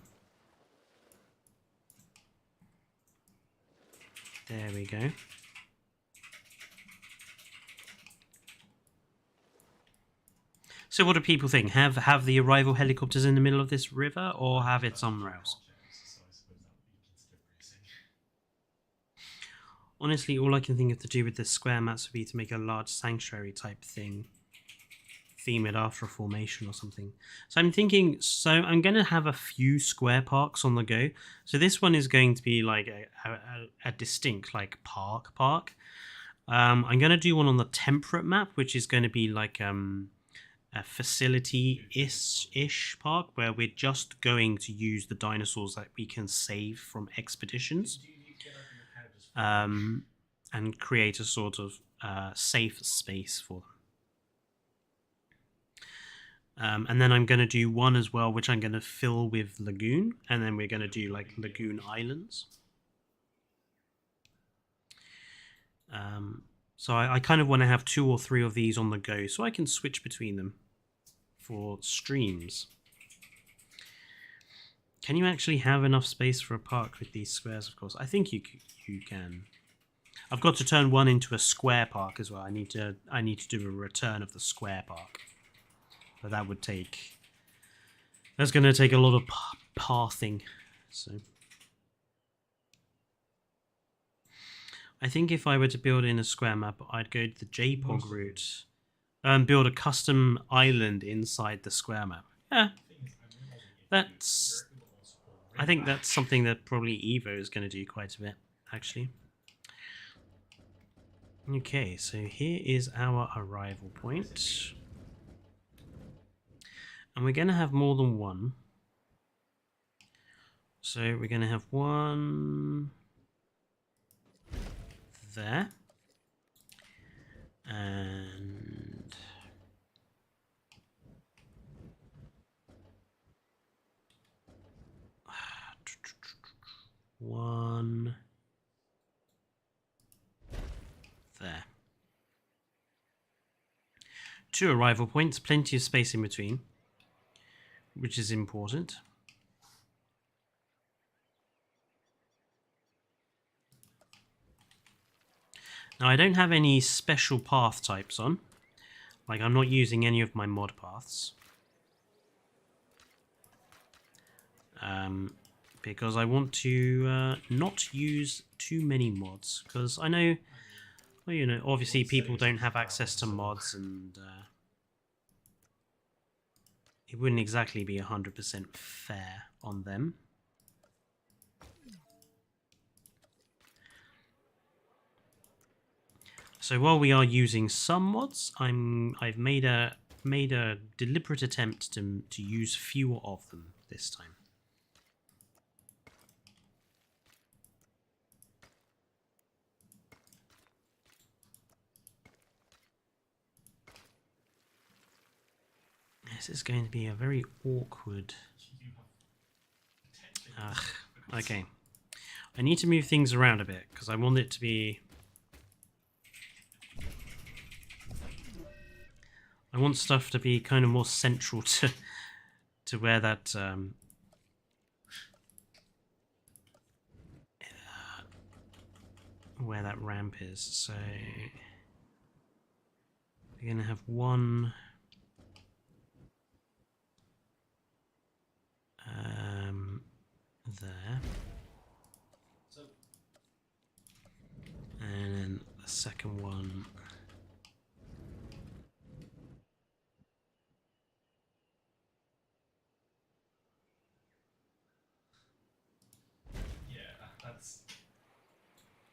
There we go. So what do people think? Have the arrival helicopters in the middle of this river, or have it somewhere else? Honestly, all I can think of to do with the square maps would be to make a large sanctuary type thing. Theme it after a formation or something. So I'm thinking, I'm going to have a few square parks on the go. So this one is going to be like a distinct like park. I'm going to do one on the temperate map, which is going to be like a facility-ish park where we're just going to use the dinosaurs that we can save from expeditions, and create a sort of safe space for them. And then I'm going to do one as well, which I'm going to fill with lagoon, and then we're going to do like lagoon islands. So I kind of want to have 2 or 3 of these on the go, so I can switch between them for streams. Can you actually have enough space for a park with these squares? Of course, I think you can. I've got to turn one into a square park as well. I need to do a return of the square park. But that would take... That's going to take a lot of pathing. So I think if I were to build in a square map, I'd go the JPOG route and build a custom island inside the square map. Yeah, I think that's something that probably Evo is going to do quite a bit, actually. Okay, so here is our arrival point. And we're going to have more than one. So we're going to have one there. And one there. 2 arrival points, plenty of space in between, which is important. Now I don't have any special path types on. Like, I'm not using any of my mod paths. Because I want to not use too many mods. Because I know, well, you know, obviously people don't have access to mods, and it wouldn't exactly be 100% fair on them. So while we are using some mods, I've made a deliberate attempt to use fewer of them this time. This is going to be a very awkward... okay. I need to move things around a bit, because I want it to be... I want stuff to be kind of more central to where that ramp is. So we're going to have one there, and then the second one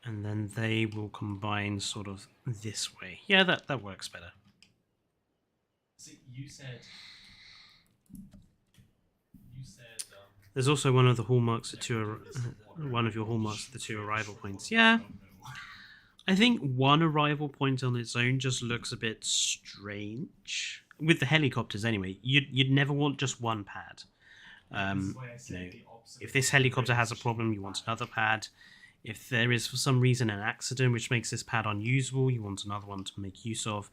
And then they will combine sort of this way. Yeah, that works better. See, you said. There's also one of the hallmarks, one of your hallmarks, the two arrival points. Yeah, I think one arrival point on its own just looks a bit strange with the helicopters. Anyway, you'd never want just one pad. You know, if this helicopter has a problem, you want another pad. If there is for some reason an accident which makes this pad unusable, you want another one to make use of.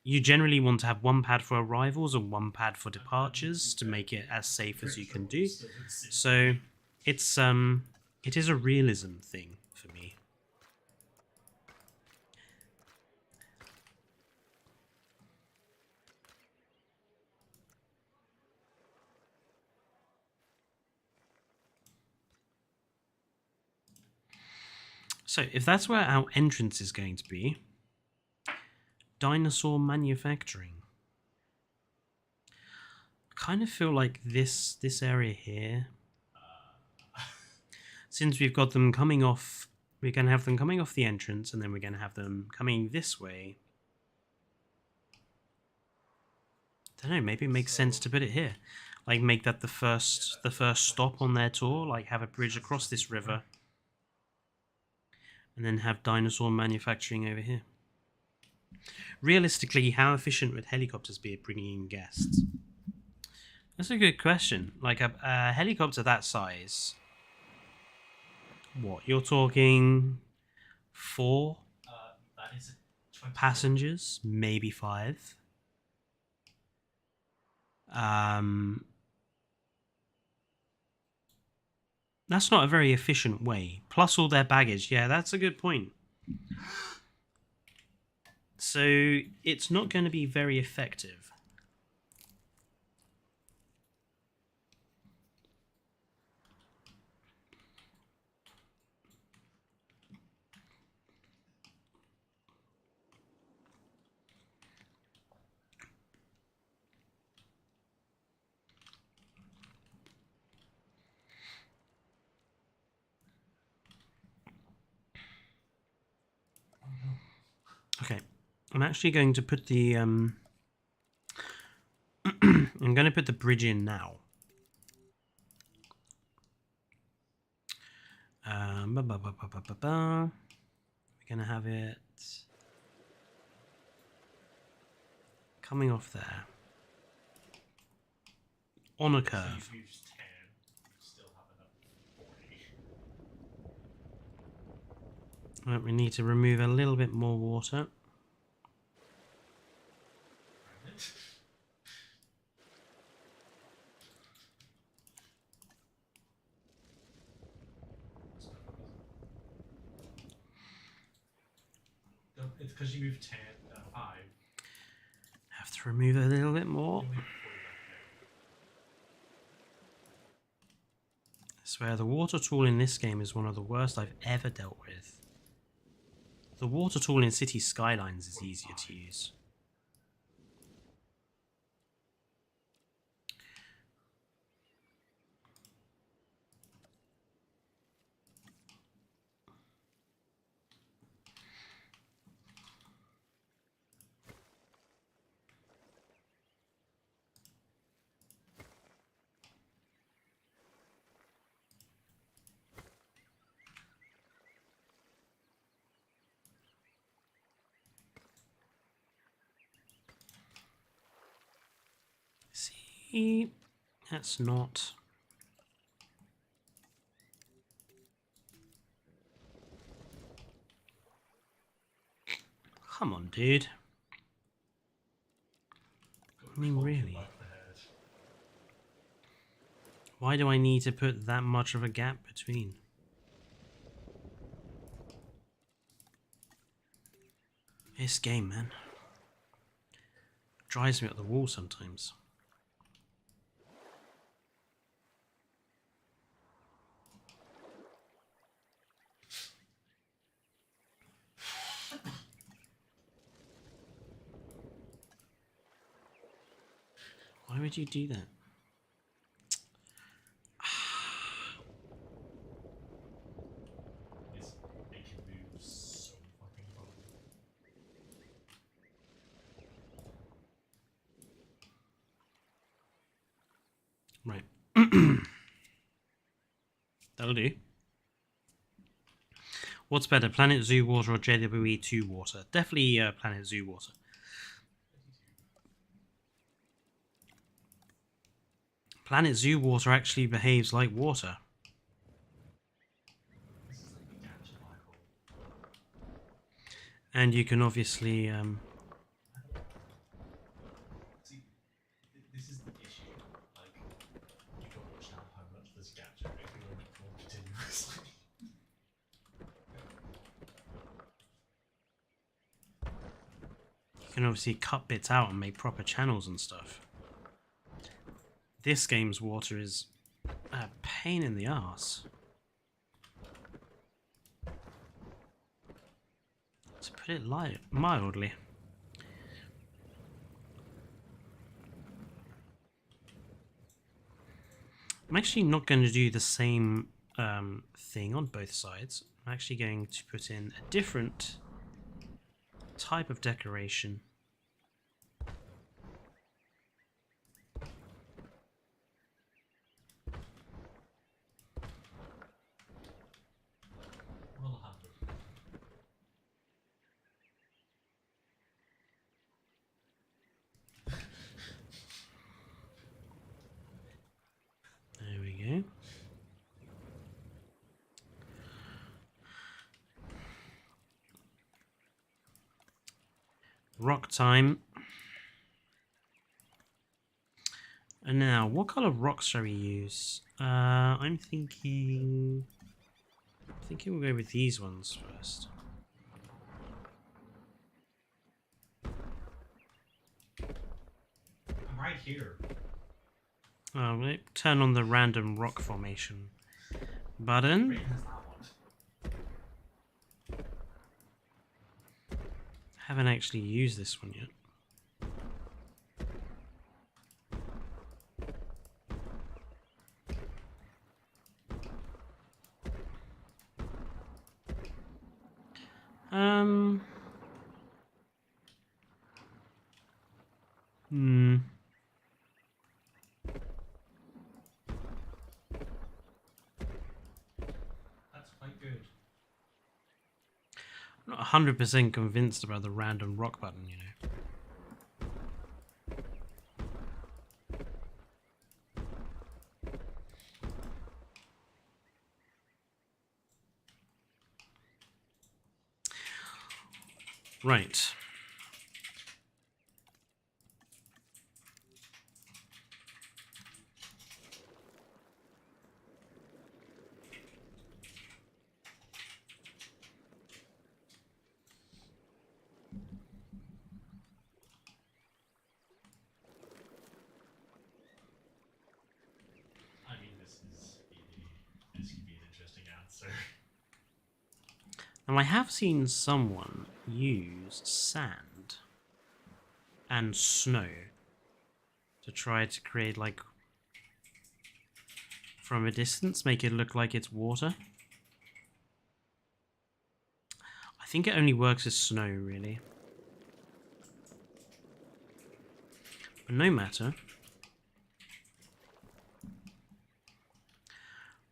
You generally want to have one pad for arrivals and one pad for departures to make it as safe as you can do. So it is a realism thing for me. So if that's where our entrance is going to be, dinosaur manufacturing. I kind of feel like this area here, since we've got them coming off, we're going to have them coming off the entrance, and then we're going to have them coming this way. I don't know, maybe it makes sense to put it here. Like make that the first stop on their tour, like have a bridge across this river. And then have dinosaur manufacturing over here. Realistically, how efficient would helicopters be at bringing in guests? That's a good question. Like a helicopter that size, what, you're talking 4 that is a passengers, maybe 5. That's not a very efficient way. Plus all their baggage. Yeah, that's a good point. So it's not going to be very effective. Okay, I'm actually going to put the I'm going to put the bridge in now. We're going to have it coming off there on a curve. Right, we need to remove a little bit more water. It's because you moved 5. Have to remove a little bit more. I swear the water tool in this game is one of the worst I've ever dealt with. The water tool in City Skylines is easier to use. See, that's not... Come on, dude. I mean, really? Why do I need to put that much of a gap between? This game, man. Drives me up the wall sometimes. Why would you do that? That'll do. What's better, Planet Zoo water or JWE2 water? Definitely Planet Zoo water. Planet Zoo water actually behaves like water. This is like the gacha black hole. And you can obviously... See, this is the issue. Like, you don't understand how much this gacha if you want it to go continuously. You can obviously cut bits out and make proper channels and stuff. This game's water is a pain in the arse. To put it mildly. I'm actually not going to do the same thing on both sides. I'm actually going to put in a different type of decoration. What'll happen? There we go. Rock time. And now, what kind of rocks shall we use? I'm thinking we'll go with these ones first. I'm right here. We'll turn on the random rock formation button. Rain has that one. Haven't actually used this one yet. That's quite good. I'm not 100% convinced about the random rock button, you know. Right. I mean, this could be an interesting answer. Now, I have seen someone use sand and snow to try to create, like, from a distance, make it look like it's water. I think it only works as snow, really. But no matter.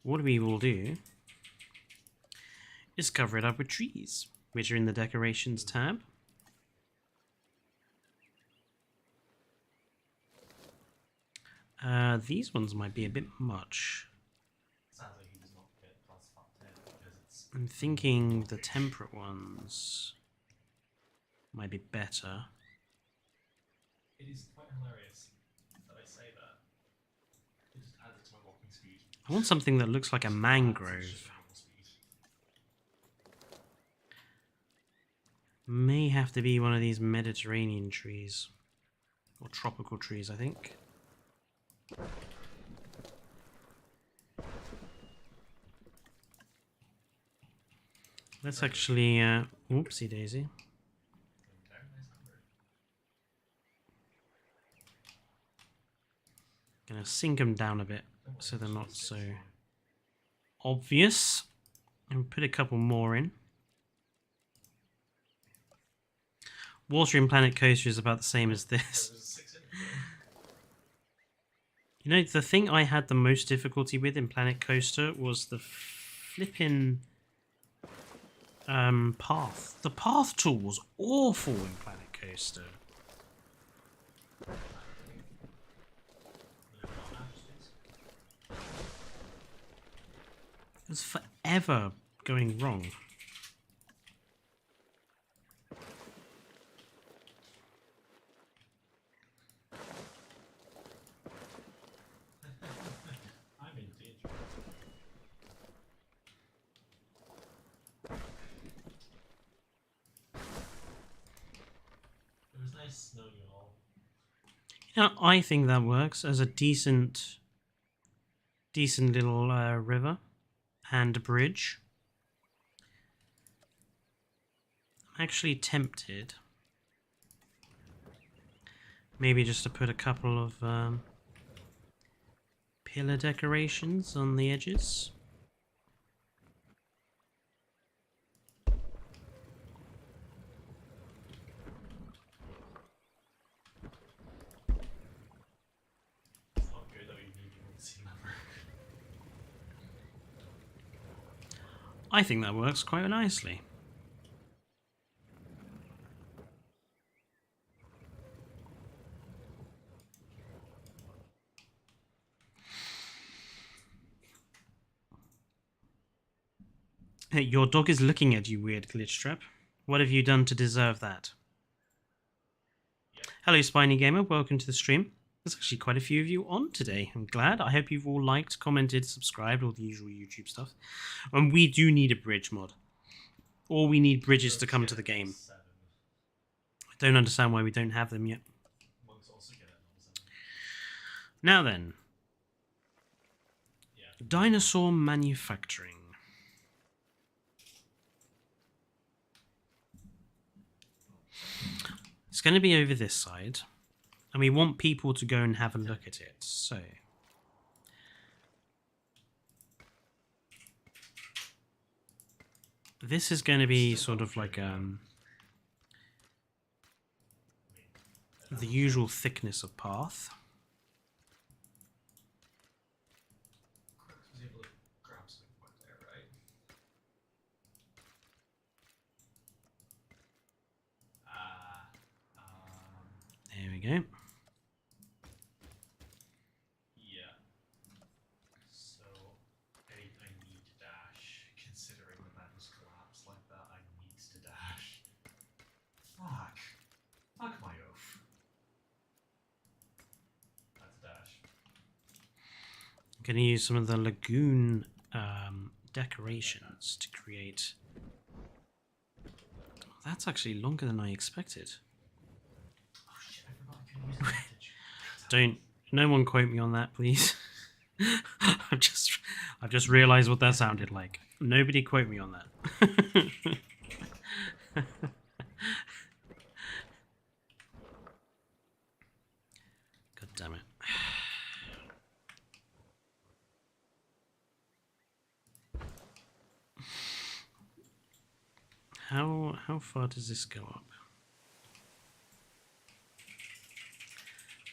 What we will do is cover it up with trees, which are in the decorations tab. These ones might be a bit much. Sounds like he does not get plus 10 because it's. I'm thinking the temperate ones might be better. It is quite hilarious that I say that. It just adds it to my walking speed. I want something that looks like a mangrove. May have to be one of these Mediterranean trees. Or tropical trees, I think. Let's actually, oopsie daisy. Gonna sink them down a bit so they're not so obvious. And put a couple more in. Water in Planet Coaster is about the same as this. You know, the thing I had the most difficulty with in Planet Coaster was the flipping path. The path tool was awful in Planet Coaster. It was forever going wrong. I'm in danger. It was nice snowing you all. You know, I think that works as a decent little river and a bridge. I'm actually tempted, maybe just to put a couple of pillar decorations on the edges. It's not good that we need people to see number. I think that works quite nicely. Hey, your dog is looking at you, weird glitch trap. What have you done to deserve that? Yep. Hello, Spiny Gamer. Welcome to the stream. There's actually quite a few of you on today. I'm glad. I hope you've all liked, commented, subscribed, all the usual YouTube stuff. And we do need a bridge mod. Or we need bridges to come to the game. 7. I don't understand why we don't have them yet. Monks also get it on 7. Now then, Yeah. dinosaur manufacturing. It's going to be over this side, and we want people to go and have a look at it. So, this is going to be sort of like the usual thickness of path. Crux was able to grab something from there, right? There we go. Yeah. So, I need to dash. Considering the map was collapsed like that, I need to dash. Fuck. Fuck my oath. That's a dash. I'm going to use some of the lagoon decorations to create... That's actually longer than I expected. Oh shit, I forgot I couldn't use advantage. Don't, no one quote me on that, please. I've just realised what that sounded like. Nobody quote me on that. God damn it. How far does this go up?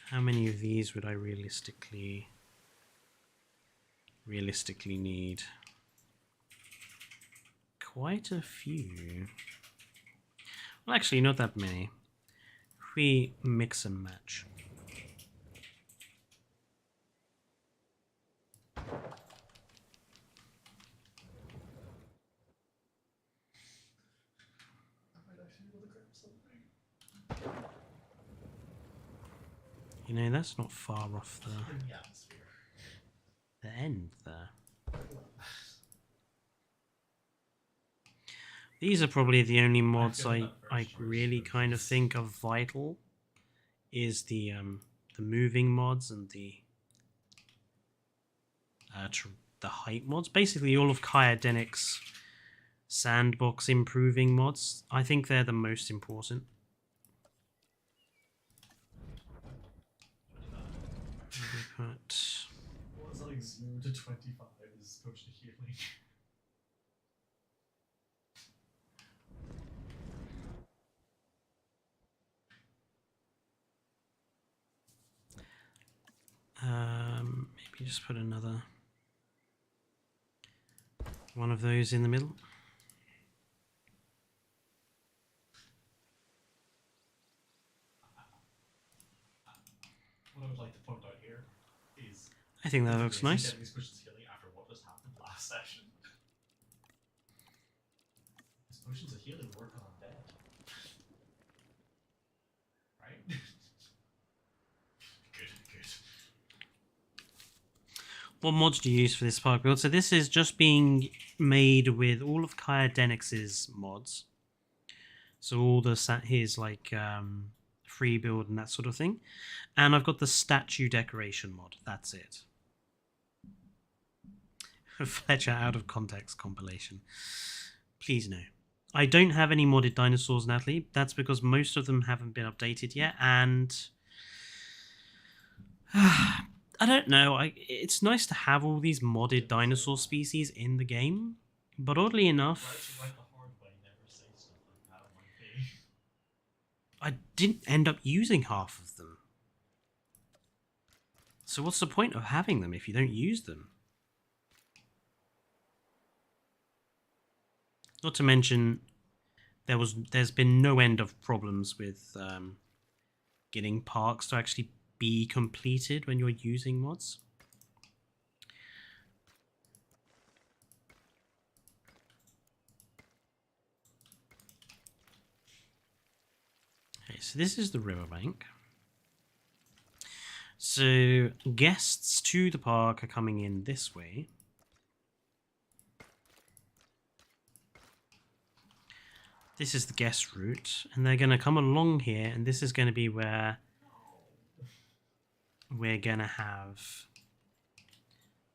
How many of these would I realistically need? Quite a few. Well, actually, not that many. If we mix and match. I might actually be able to grab something. You know, that's not far off In the atmosphere. the end there. These are probably the only mods I really kind of think are vital. Is the moving mods and the height mods. Basically, all of Kyadenic's sandbox improving mods. I think they're the most important. But What's like 0 to 25 is potion healing? me just put another one of those in the middle. What I would like to point out here is I think that looks nice. Getting these potions healing after what just happened last session. These potions of healing work on undead. Right? Good. What mods do you use for this park build? So this is just being made with all of Kaya Denix's mods. So all the his like free build and that sort of thing. And I've got the statue decoration mod. That's it. Fletcher out of context compilation. Please no. I don't have any modded dinosaurs, Natalie. That's because most of them haven't been updated yet, and I don't know. It's nice to have all these modded dinosaur species in the game, but oddly enough, I didn't end up using half of them. So what's the point of having them if you don't use them? Not to mention, there's been no end of problems with getting parks to actually be completed when you're using mods. Okay, so this is the riverbank. So guests to the park are coming in this way. This is the guest route, and they're going to come along here, and this is going to be where we're going to have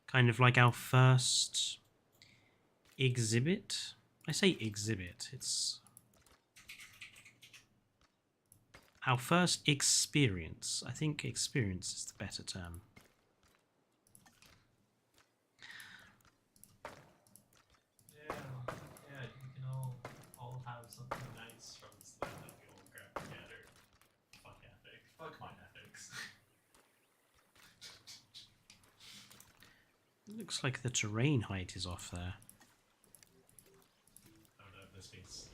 kind of like our first exhibit. I say exhibit, it's our first experience. I think experience is the better term. Something nice from this thing that we all grab together. Fuck epic. Fuck my epics. It looks like the terrain height is off there. Oh no, this means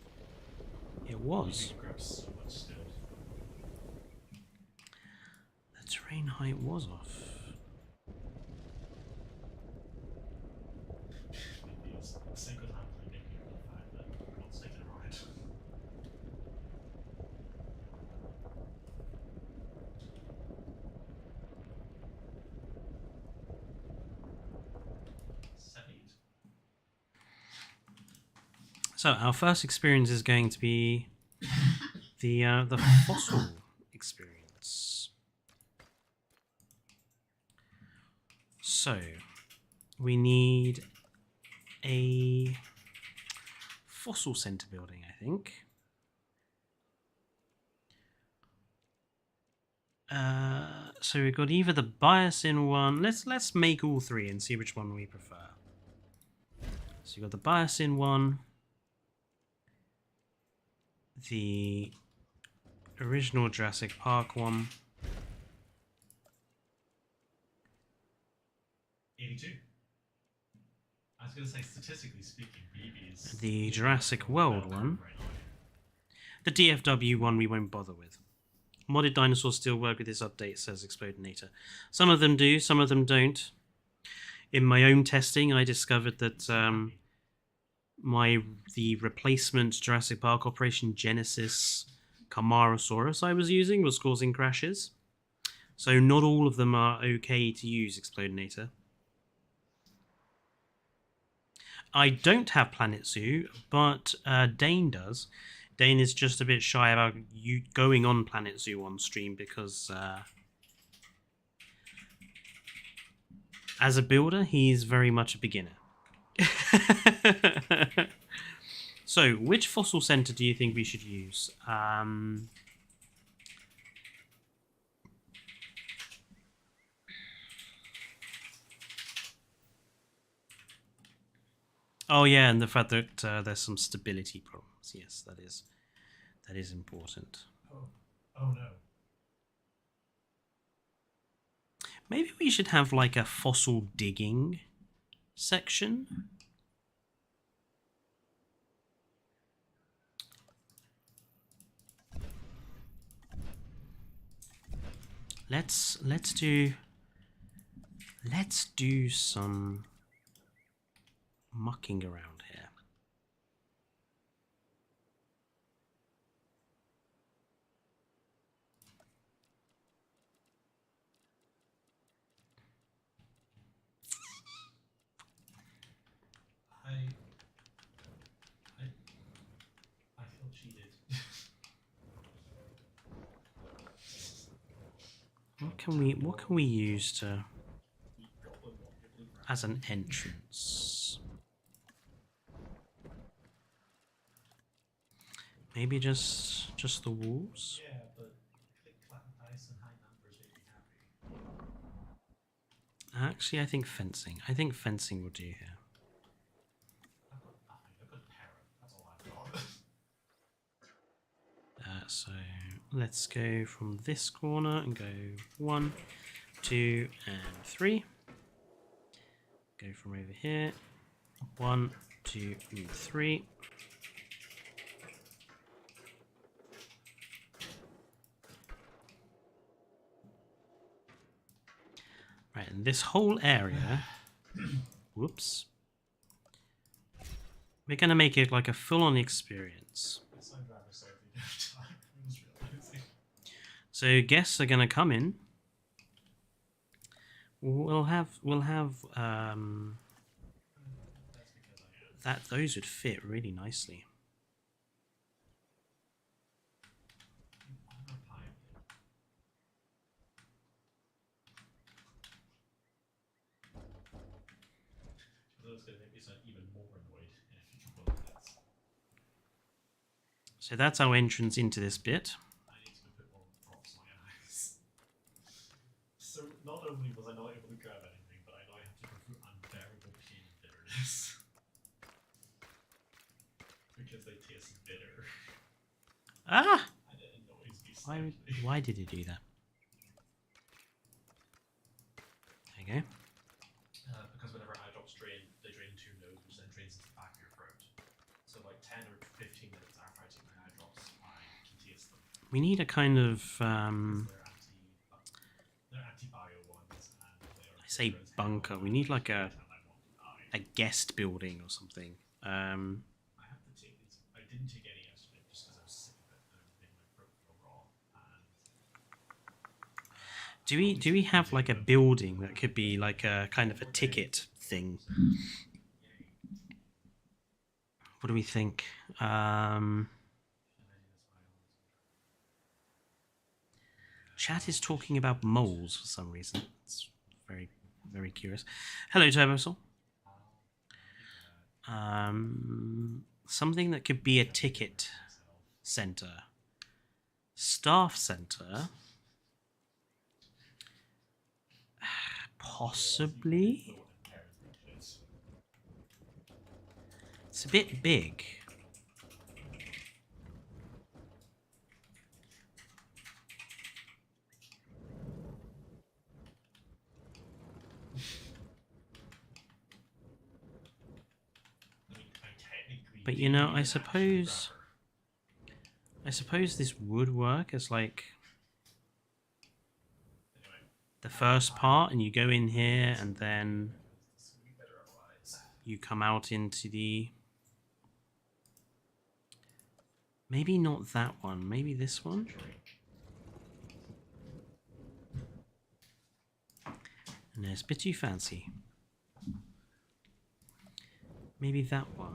it was. Grab so much still. The terrain height was off. Maybe it's single-handedly making up the fact that everyone's taking a ride. So our first experience is going to be the fossil experience. So we need a fossil center building, I think. So we've got either the Biosyn one. Let's make all three and see which one we prefer. So you've got the Biosyn one, the original Jurassic Park one. 82. I was going to say, statistically speaking, BB is... The Jurassic World one. The DFW one we won't bother with. Modded dinosaurs still work with this update, says Explodinator. Some of them do, some of them don't. In my own testing, I discovered that the replacement Jurassic Park Operation Genesis Camarasaurus I was using was causing crashes. So not all of them are okay to use, Explodinator. I don't have Planet Zoo, but Dane does. Dane is just a bit shy about you going on Planet Zoo on stream because as a builder, he's very much a beginner. So, which fossil center do you think we should use? Oh yeah, and the fact that there's some stability problems. Yes, that is important. Oh no. Maybe we should have like a fossil digging section. Let's do some mucking around here. I feel cheated. What can we use to as an entrance? Maybe just the walls? Yeah, but click clap dice and high numbers make me happy. Actually, I think fencing. I think fencing will do here. I've got nothing. I've got a parrot. That's all I've got. So let's go from this corner and go 1, 2, and 3. Go from over here. 1, 2, and 3. Right, and this whole area. Whoops. We're gonna make it like a full-on experience. So guests are gonna come in. We'll have that those would fit really nicely. So that's our entrance into this bit. So not only was I not able to grab anything, but I now have to go through unbearable pain and bitterness. Because they taste bitter. Ah! And it annoys me slightly. Why did it do that? There you go. Because whenever eye drops drain, they drain into your nose, which then drains into the back of your throat. So like 10 or 15 minutes after I take my eye drops, I can taste them. We need a kind of They're anti-bio ones, and they're I say bunker. We need like a guest building or something. I have to take these. I didn't take any yesterday just because I was sick of it and it made my throat feel raw. And Do we have like a building that could be like a kind of a ticket thing? What do we think? Chat is talking about moles for some reason. It's very, very curious. Hello, TurboSoul. Something that could be a ticket center, staff center, possibly. It's a bit big. But you know, I suppose this would work as like the first part, and you go in here and then you come out into the... Maybe not that one, maybe this one? No, it's a bit too fancy. Maybe that one.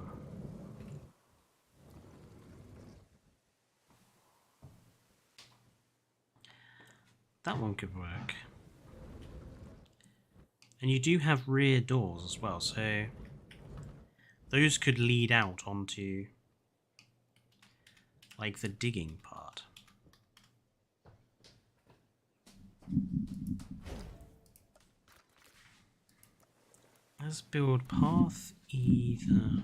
That one could work. And you do have rear doors as well, so those could lead out onto like the digging part. Let's build path either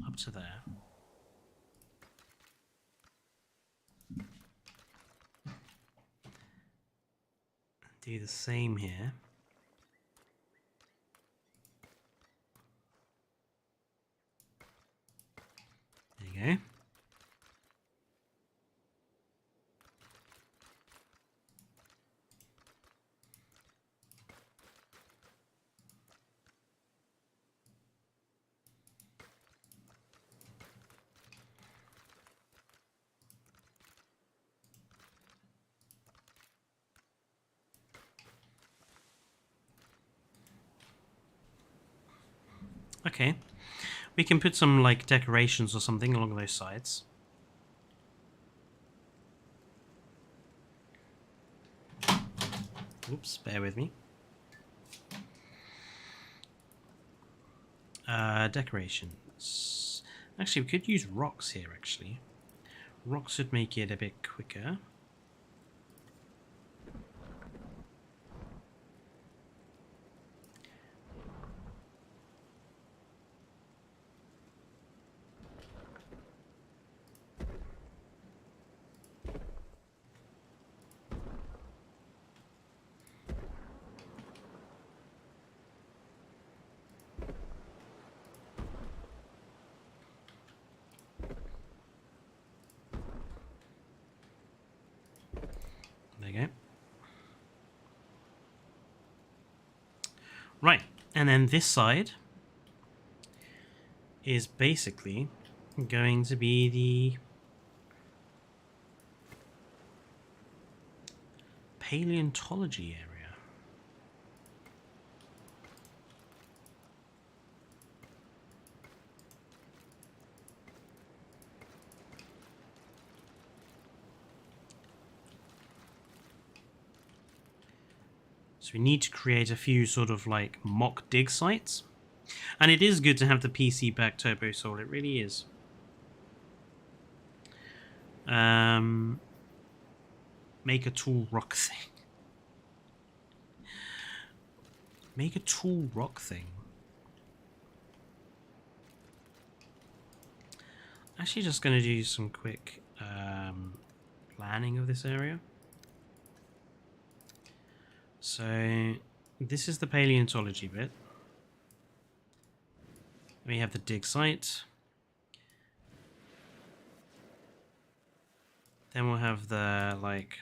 up to there. Do the same here. There you go. Okay, we can put some like decorations or something along those sides. Oops, bear with me. Decorations. Actually, we could use rocks here, actually. Rocks would make it a bit quicker. There you go. Right, and then this side is basically going to be the paleontology area. So we need to create a few sort of like mock dig sites. And it is good to have the PC back Turbo Soul, it really is. Make a tool rock thing. Make a tool rock thing. Actually just going to do some quick planning of this area. So this is the paleontology bit. We have the dig site. Then we'll have the like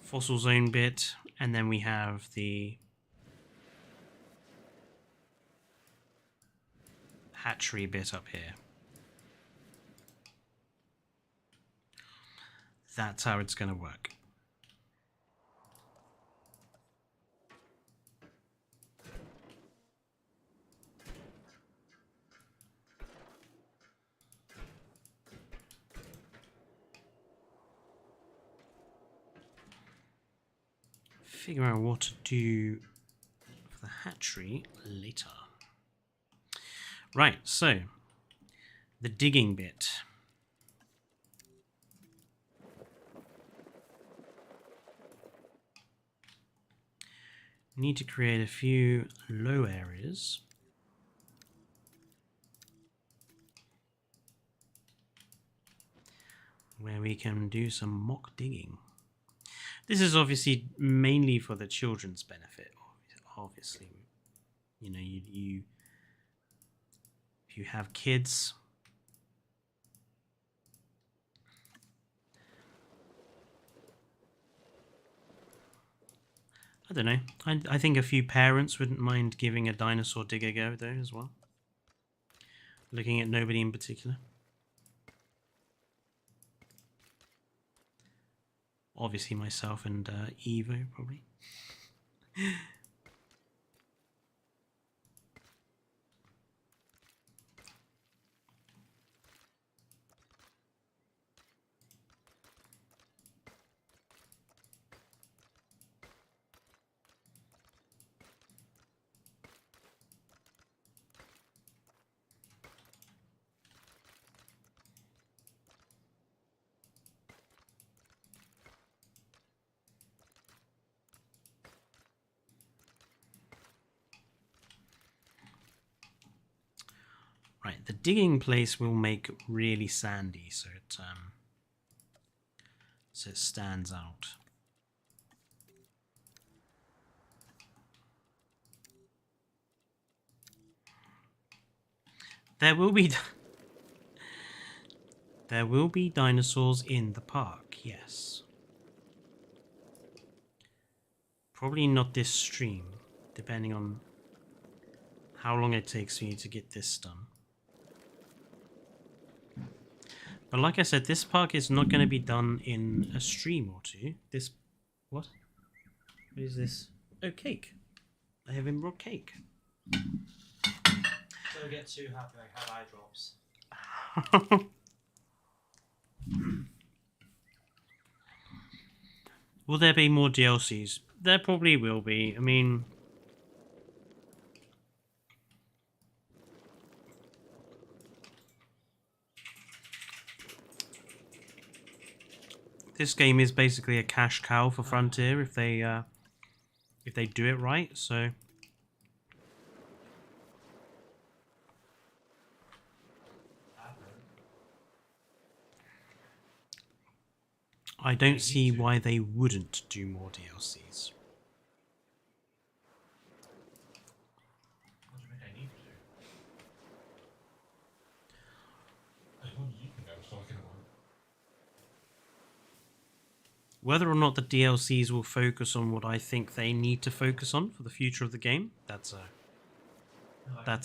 fossil zone bit, and then we have the hatchery bit up here. That's how it's going to work. Figure out what to do for the hatchery later. Right, so the digging bit. Need to create a few low areas. Where we can do some mock digging. This is obviously mainly for the children's benefit. Obviously, you know, you if you have kids, I don't know. I think a few parents wouldn't mind giving a dinosaur dig a go though as well. Looking at nobody in particular. Obviously myself and Evo, probably. Right, the digging place will make really sandy, so it stands out. There will be... There will be dinosaurs in the park, yes. Probably not this stream, depending on how long it takes me to get this done. But like I said, this park is not going to be done in a stream or two. This... What? What is this? Oh, cake. I have been brought cake. Don't get too happy, I had eye drops. Will there be more DLCs? There probably will be. I mean... This game is basically a cash cow for Frontier if they do it right, so... I don't see why they wouldn't do more DLCs. What do you think I need to do? What do you think I was talking about? Whether or not the DLCs will focus on what I think they need to focus on for the future of the game, that's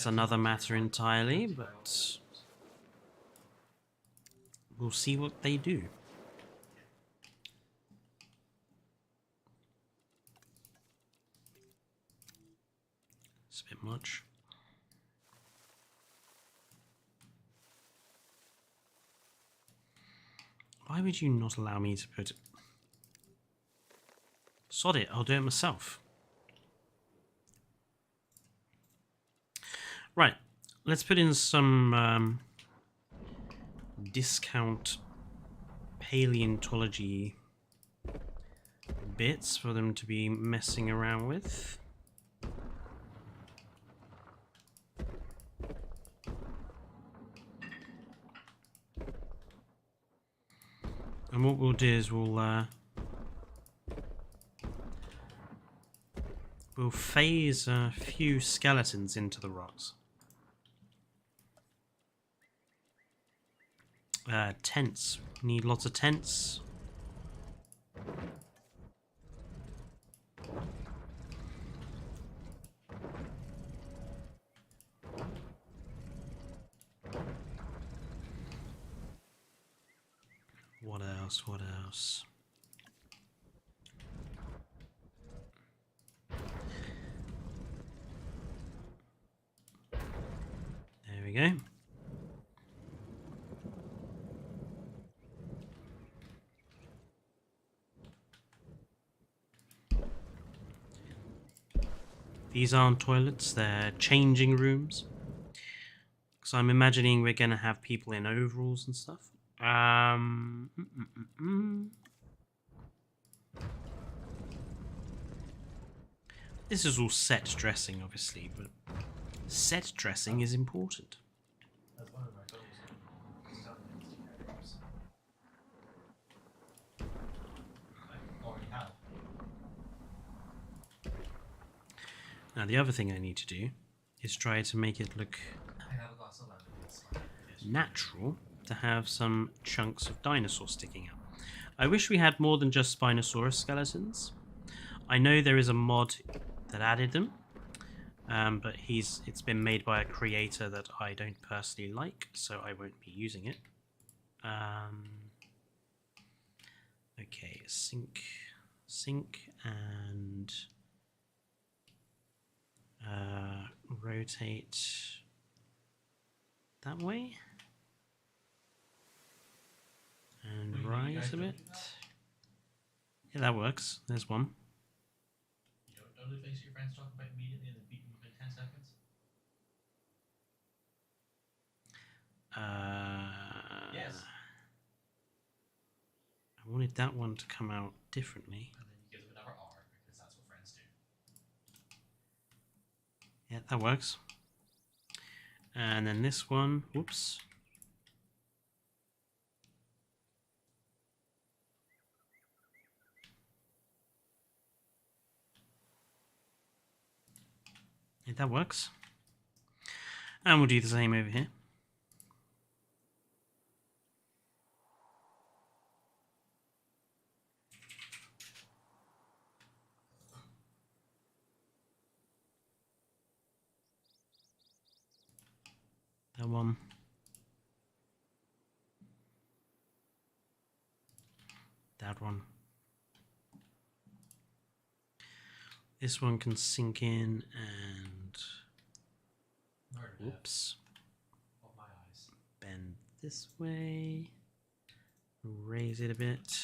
another matter entirely, but we'll see what they do. It's a bit much. Why would you not allow me to put... Sod it, I'll do it myself. Right, let's put in some discount paleontology bits for them to be messing around with. And what we'll do is we'll phase a few skeletons into the rocks. Tents. Need lots of tents. What else? What else? There we go. These aren't toilets, they're changing rooms. So I'm imagining we're going to have people in overalls and stuff. This is all set dressing, obviously, but set dressing is important. That's one of my goals. I already have. Now the other thing I need to do is try to make it look I have a glass of lemon. It's like this. natural to have some chunks of dinosaur sticking out. I wish we had more than just Spinosaurus skeletons. I know there is a mod that added them, but it's been made by a creator that I don't personally like, so I won't be using it. Okay, sync, and rotate that way. And Wait, you rise guys a don't bit. do that? Yeah, that works. There's one. You don't do things your friends talk about immediately and then beat them within 10 seconds? Yes. I wanted that one to come out differently. And then you give them another R because that's what friends do. Yeah, that works. And then this one, whoops. Yeah, that works. And we'll do the same over here. That one. That one. This one can sink in and oops. Of my eyes. Bend this way. Raise it a bit.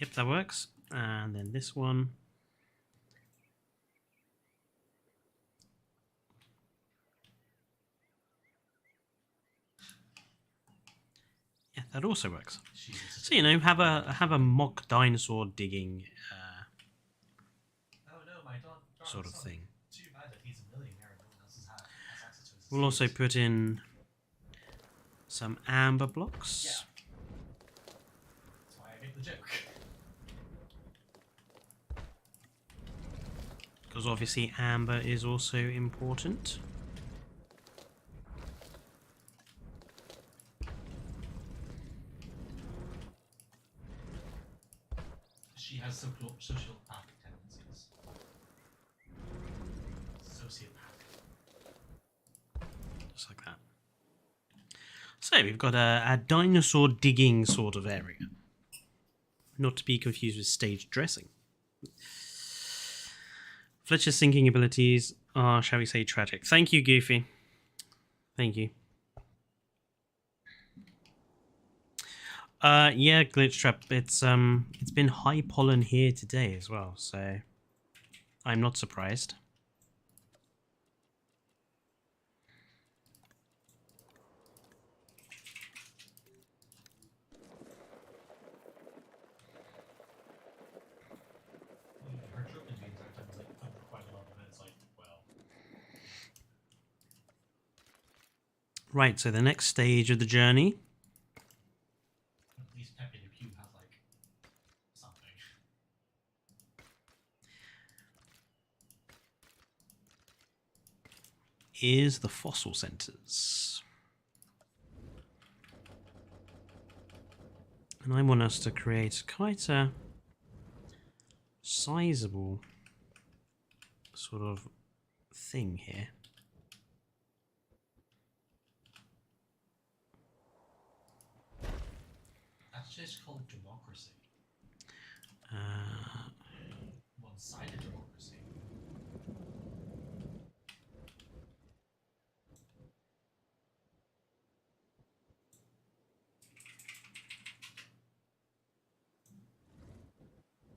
Yep, that works. And then this one. Yeah, that also works. So you know, have a mock dinosaur digging Oh no, my sort of thing. Too bad that he's a millionaire and no one else has access to his We'll also estate. put in some amber blocks. Yeah. That's why I make the joke. Because obviously amber is also important. She has sociopathic tendencies. Sociopathic. Just like that. So we've got a dinosaur digging sort of area. Not to be confused with stage dressing. Fletcher's sinking abilities are, shall we say, tragic. Thank you, Goofy. Thank you. Yeah, Glitch Trap. It's been high pollen here today as well, so I'm not surprised. Her trip in the entire time was like under quite a lot of it. It's like, well. Right, so the next stage of the journey At least Pepe Le Pew has like something. is the fossil centers. And I want us to create quite a sizable sort of thing here. That's just called democracy. Uh, One-sided democracy.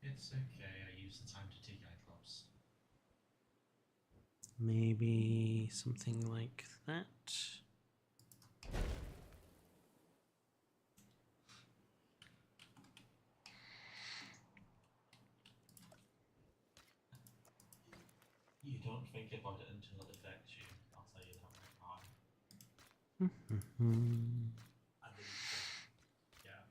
It's okay, I use the time to take eye drops. maybe something like that. You don't think about it until it affects you. I'll tell you that right now. Mhm. And then you think, yeah.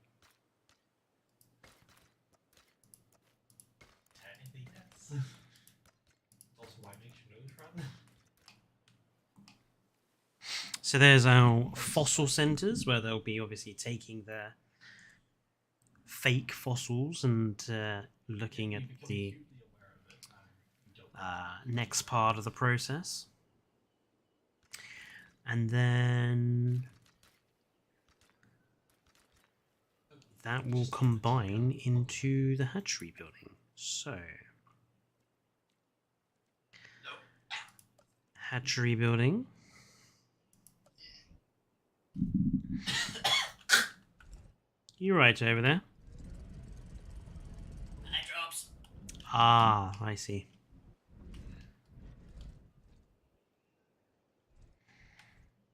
Technically, yes. Also, why make your nose run? So there's our fossil centers where they'll be obviously taking the fake fossils and looking at the next part of the process. And then that will combine into the hatchery building. So, hatchery building. You're right over there. Eye drops. Ah, I see.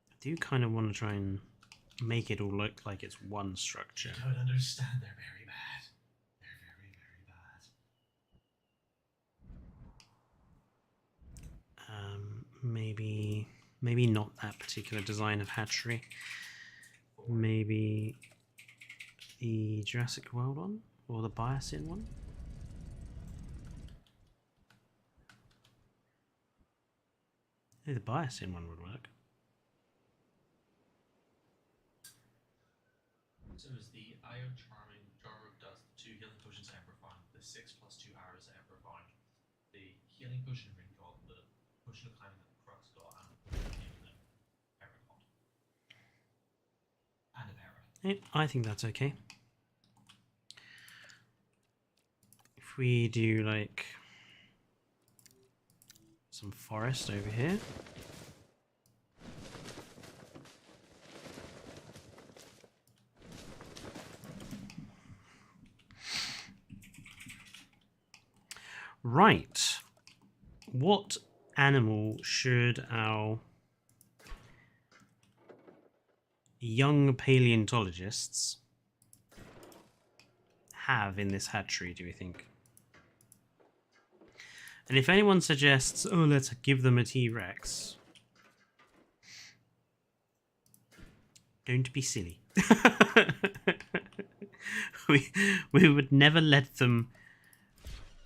I do kind of want to try and make it all look like it's one structure. You don't understand, they're very bad. They're very, very bad. Maybe not that particular design of hatchery. Maybe the Jurassic World one or the Biosyn one. I think the Biosyn one would work. So is the Eye of Charming, Jar of Dust, 2 healing potions ever found, the 6+2 arrows ever found, the healing potion ring got, the potion of climbing that the crux got, and the potion of healing that ever got. I think that's okay. If we do like some forest over here. Right. What animal should our young paleontologists have in this hatchery, do we think? And if anyone suggests, oh, let's give them a T-Rex, don't be silly. we would never let them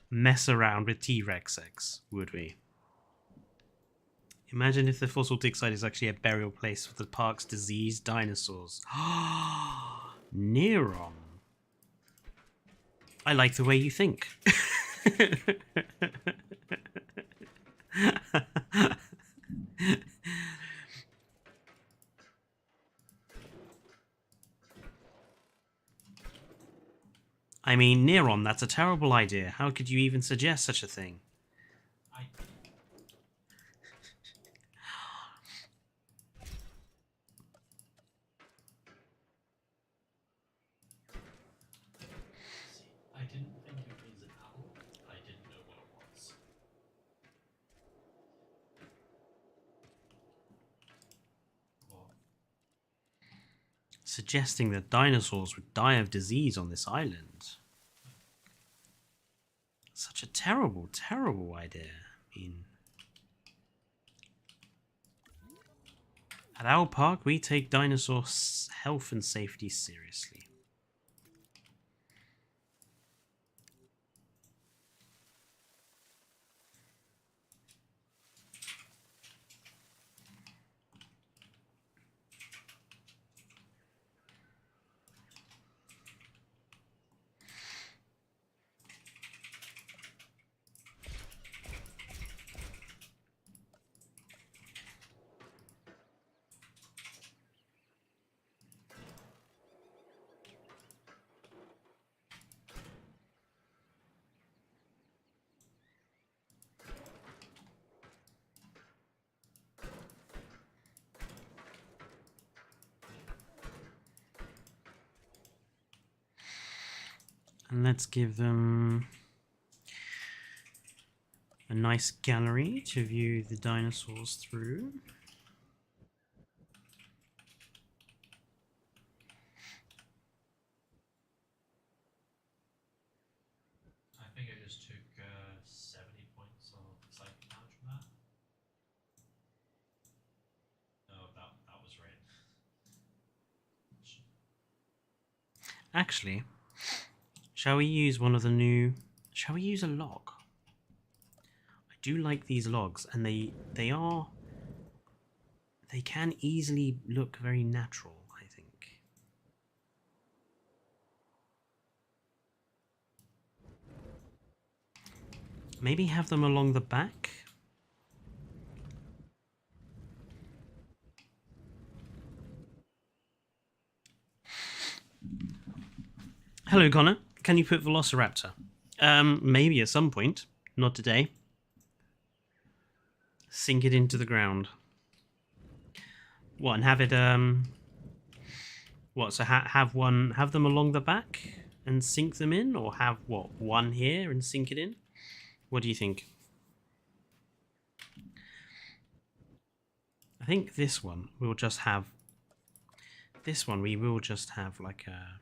mess around with T-Rex eggs, would we? Imagine if the fossil dig site is actually a burial place for the park's diseased dinosaurs. Neron. I like the way you think. I mean, Neron, that's a terrible idea. How could you even suggest such a thing? I didn't think it was an owl. I didn't know what it was. What? Suggesting that dinosaurs would die of disease on this island. Such a terrible, terrible idea. I mean, at our park, we take dinosaur health and safety seriously. And let's give them a nice gallery to view the dinosaurs through. I think I just took 70 points of psychic damage from that. No, that was right. Actually, shall we use one of the new... Shall we use a log? I do like these logs, and they can easily look very natural, I think. Maybe have them along the back? Hello, Connor. Can you put Velociraptor? Maybe at some point. Not today. Sink it into the ground. What, and have it, What, so have them along the back and sink them in? Or have, what, one here and sink it in? What do you think? I think this one we'll just have... This one we will just have like a...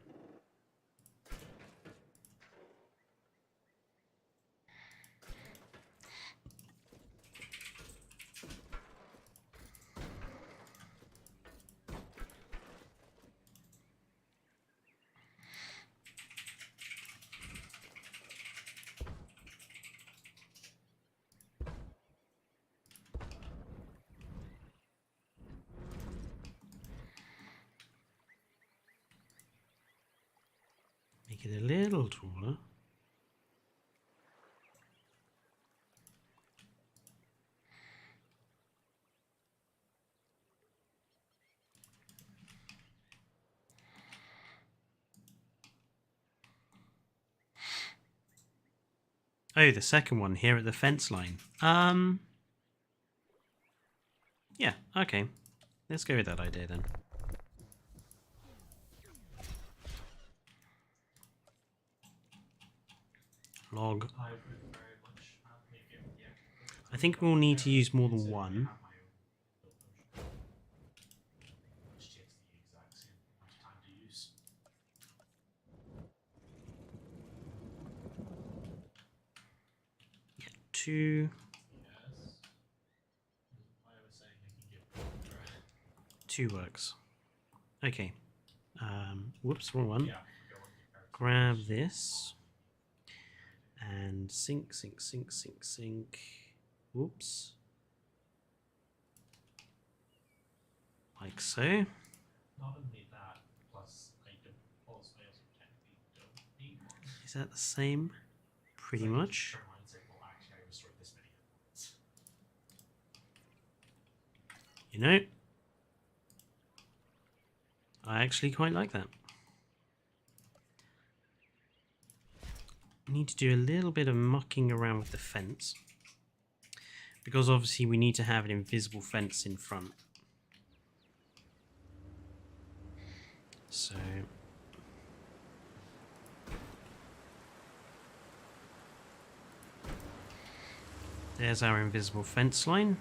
Make it a little taller. Oh, the second one here at the fence line. Yeah, okay. Let's go with that idea then. Log. I would very much make it, yeah. I think we'll need to use more than one. Which takes the exact same amount of time to use. Yeah, 2. Yes. I was saying I can give 2 works. Okay. Whoops, wrong one. Yeah. Grab this. And sink, sink, sink, sink, sink. Whoops. Like so. Not only that, plus I also technically don't need one. Is that the same? Pretty So I can much. just turn around and say, well, actually, I restored this many hit points. You know, I actually quite like that. Need to do a little bit of mucking around with the fence, because obviously we need to have an invisible fence in front. So there's our invisible fence line.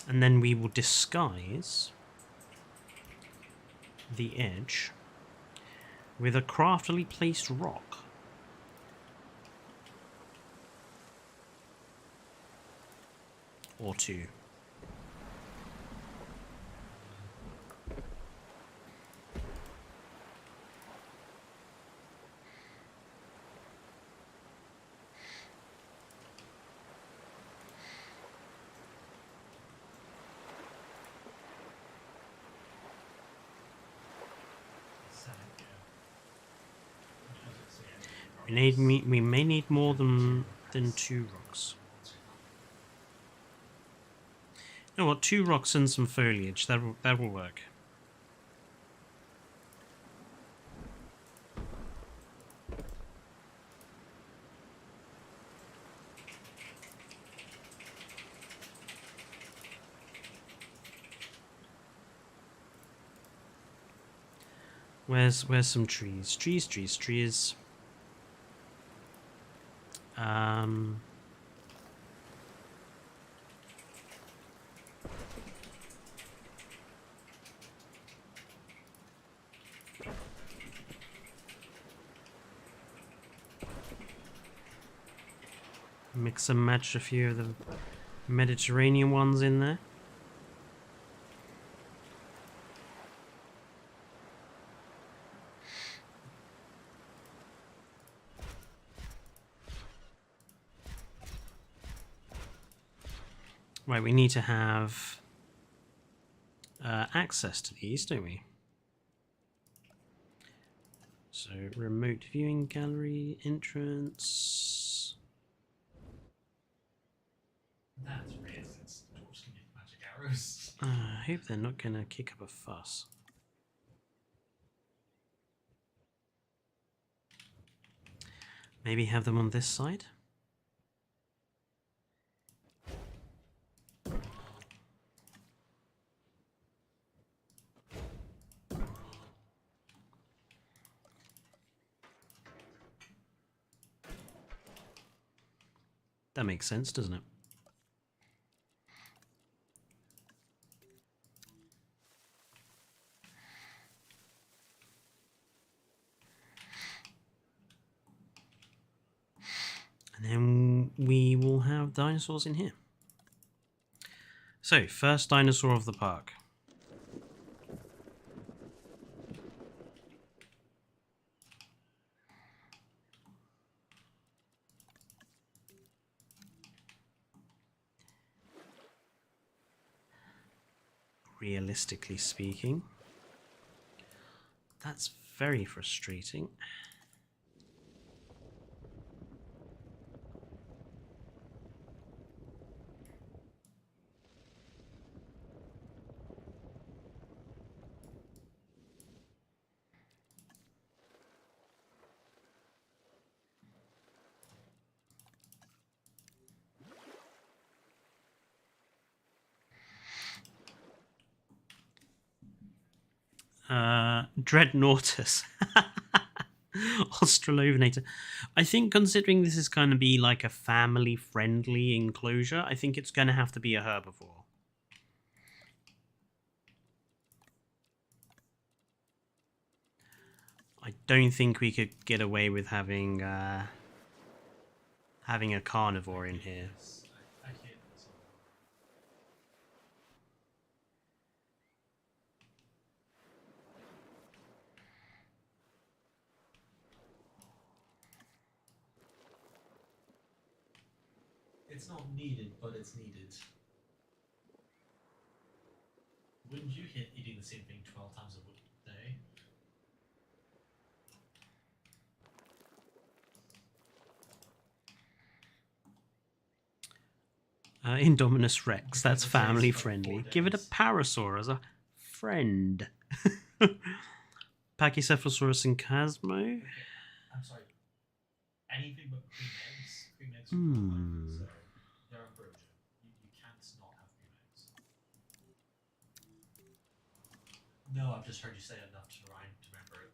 And then we will disguise the edge with a craftily placed rock. Or 2. We may need more than 2 rocks. You know what? 2 rocks and some foliage. That will work. Where's some trees? Trees. Mix and match a few of the Mediterranean ones in there. Right, we need to have access to these, don't we? So, remote viewing gallery, entrance. That's weird, since dwarves can make magic arrows. I hope they're not going to kick up a fuss. Maybe have them on this side? That makes sense, doesn't it? And then we will have dinosaurs in here. So, first dinosaur of the park. Realistically speaking, that's very frustrating. Dreadnoughtus. Australopithecus. I think considering this is going to be like a family-friendly enclosure, I think it's going to have to be a herbivore. I don't think we could get away with having a carnivore in here. I hate this. It's not needed, but it's needed. Wouldn't you hate eating the same thing 12 times a day? Indominus Rex, that's Because it takes family like 4 friendly. Give it a days. parasaur as a friend. Pachycephalosaurus and Casmo. Okay, I'm sorry. Anything but cream eggs. Cream eggs are fine, so they're ambrosia. You can't not have cream eggs. No, I've just heard you say it enough to remember it.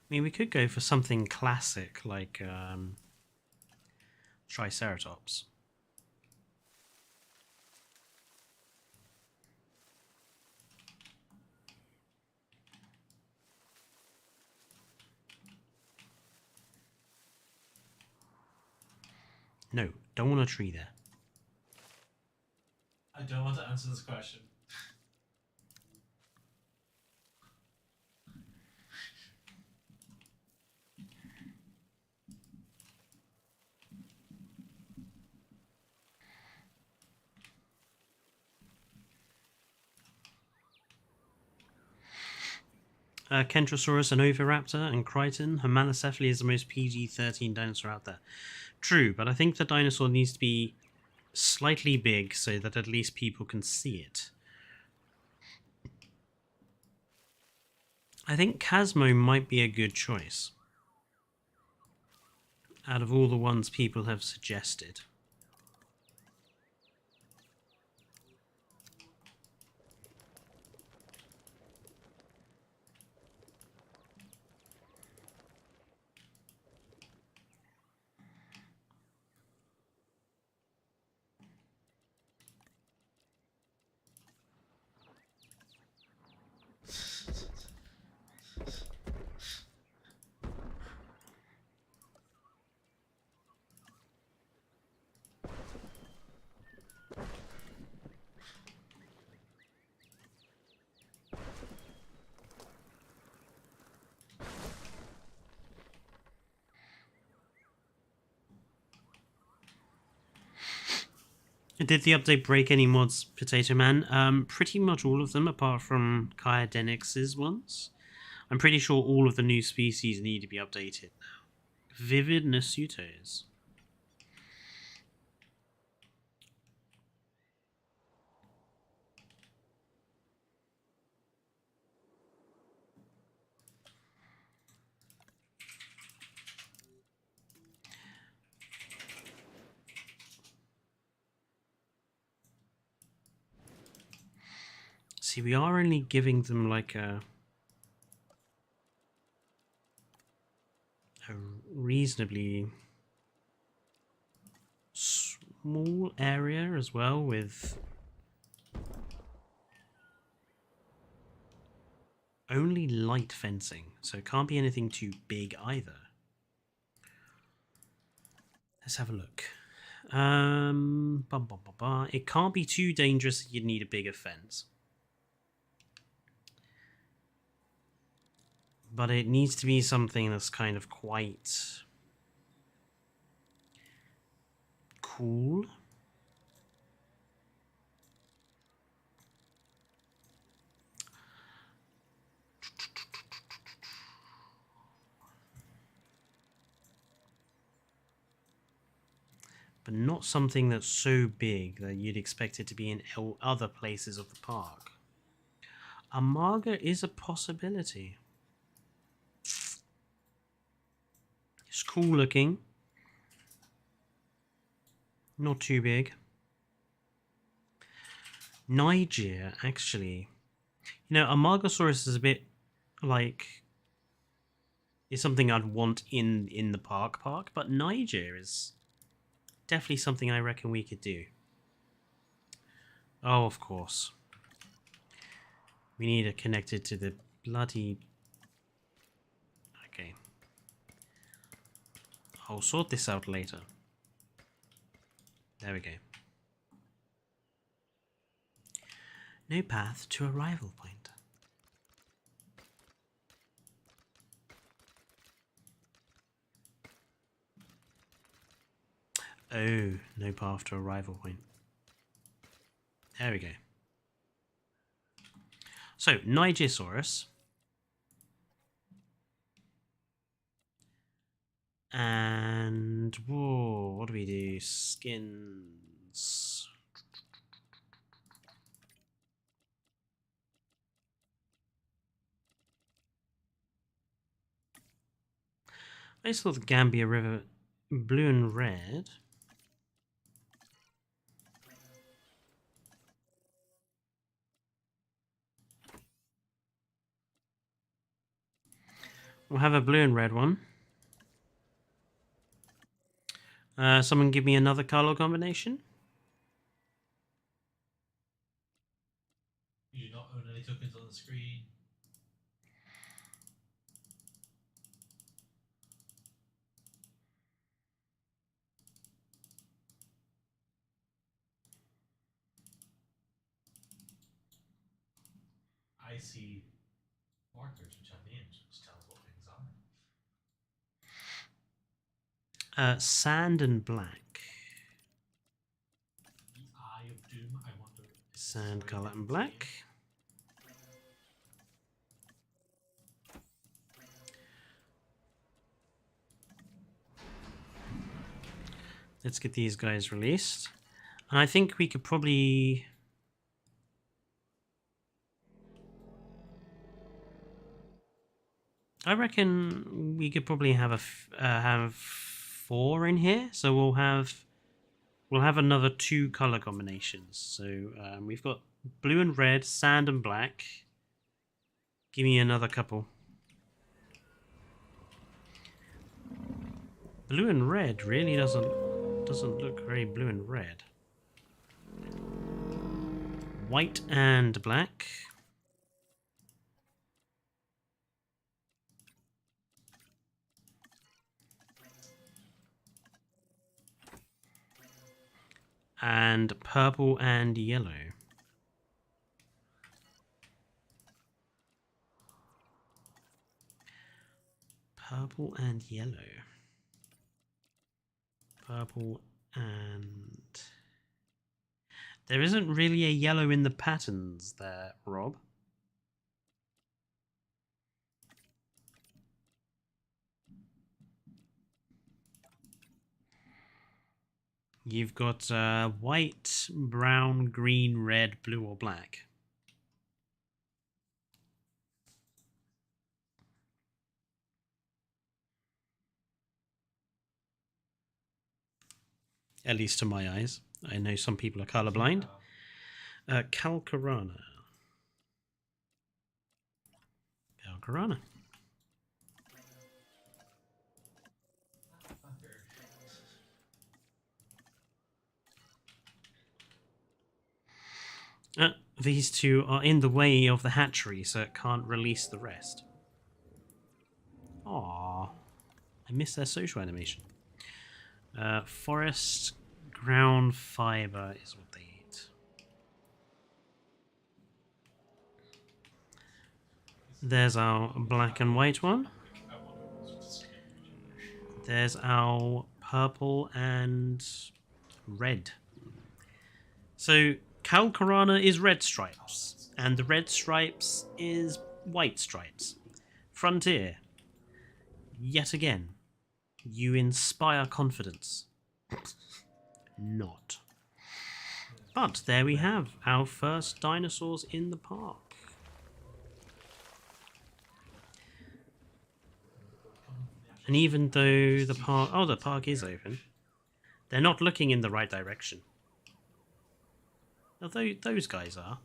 I mean, we could go for something classic like Triceratops. No, don't want a tree there. I don't want to answer this question. Kentrosaurus, an Oviraptor, and Crichton. Homalocephaly is the most PG-13 dinosaur out there. True, but I think the dinosaur needs to be slightly big so that at least people can see it. I think Casmo might be a good choice out of all the ones people have suggested. Did the update break any mods, Potato Man? Pretty much all of them, apart from Kyodenix's ones. I'm pretty sure all of the new species need to be updated now. Vivid Nasutos. See, we are only giving them like a reasonably small area as well, with only light fencing, so it can't be anything too big either. Let's have a look. It can't be too dangerous that you'd need a bigger fence. But it needs to be something that's kind of quite cool. but not something that's so big that you'd expect it to be in other places of the park. A marga is a possibility. It's cool looking. Not too big. Niger, actually. You know, a Margosaurus is a bit like... is something I'd want in the park, but Niger is definitely something I reckon we could do. Oh, of course. We need it connected to the bloody... Okay. I'll sort this out later. There we go. No path to arrival point. Oh, no path to arrival point. There we go. So, Nigersaurus. And, whoa, what do we do? Skins. I just thought the Gambia River blue and red. We'll have a blue and red one. Someone give me another color combination. You do not own any tokens on the screen. I see markers which have names, which tell us what things are. Sand and black. The Eye of Doom, I wonder. Sand color and black. Let's get these guys released. And I think we could probably... I reckon we could probably have have 4 in here. So we'll have another 2 color combinations. So we've got blue and red, sand and black. Give me another couple. Blue and red really doesn't look very blue and red. White and black. And purple and yellow. Purple and yellow. Purple and... There isn't really a yellow in the patterns there, Rob. You've got white, brown, green, red, blue, or black. At least to my eyes. I know some people are colorblind. Calcarana. Calcarana. These two are in the way of the hatchery, so it can't release the rest. Aww. I missed their social animation. Forest ground fiber is what they eat. There's our black and white one. There's our purple and red. So Calcarana is red stripes, and the red stripes is white stripes. Frontier. Yet again, you inspire confidence. not. But there we have our first dinosaurs in the park. And even though the park... Oh, the park is open. They're not looking in the right direction. Although those guys are.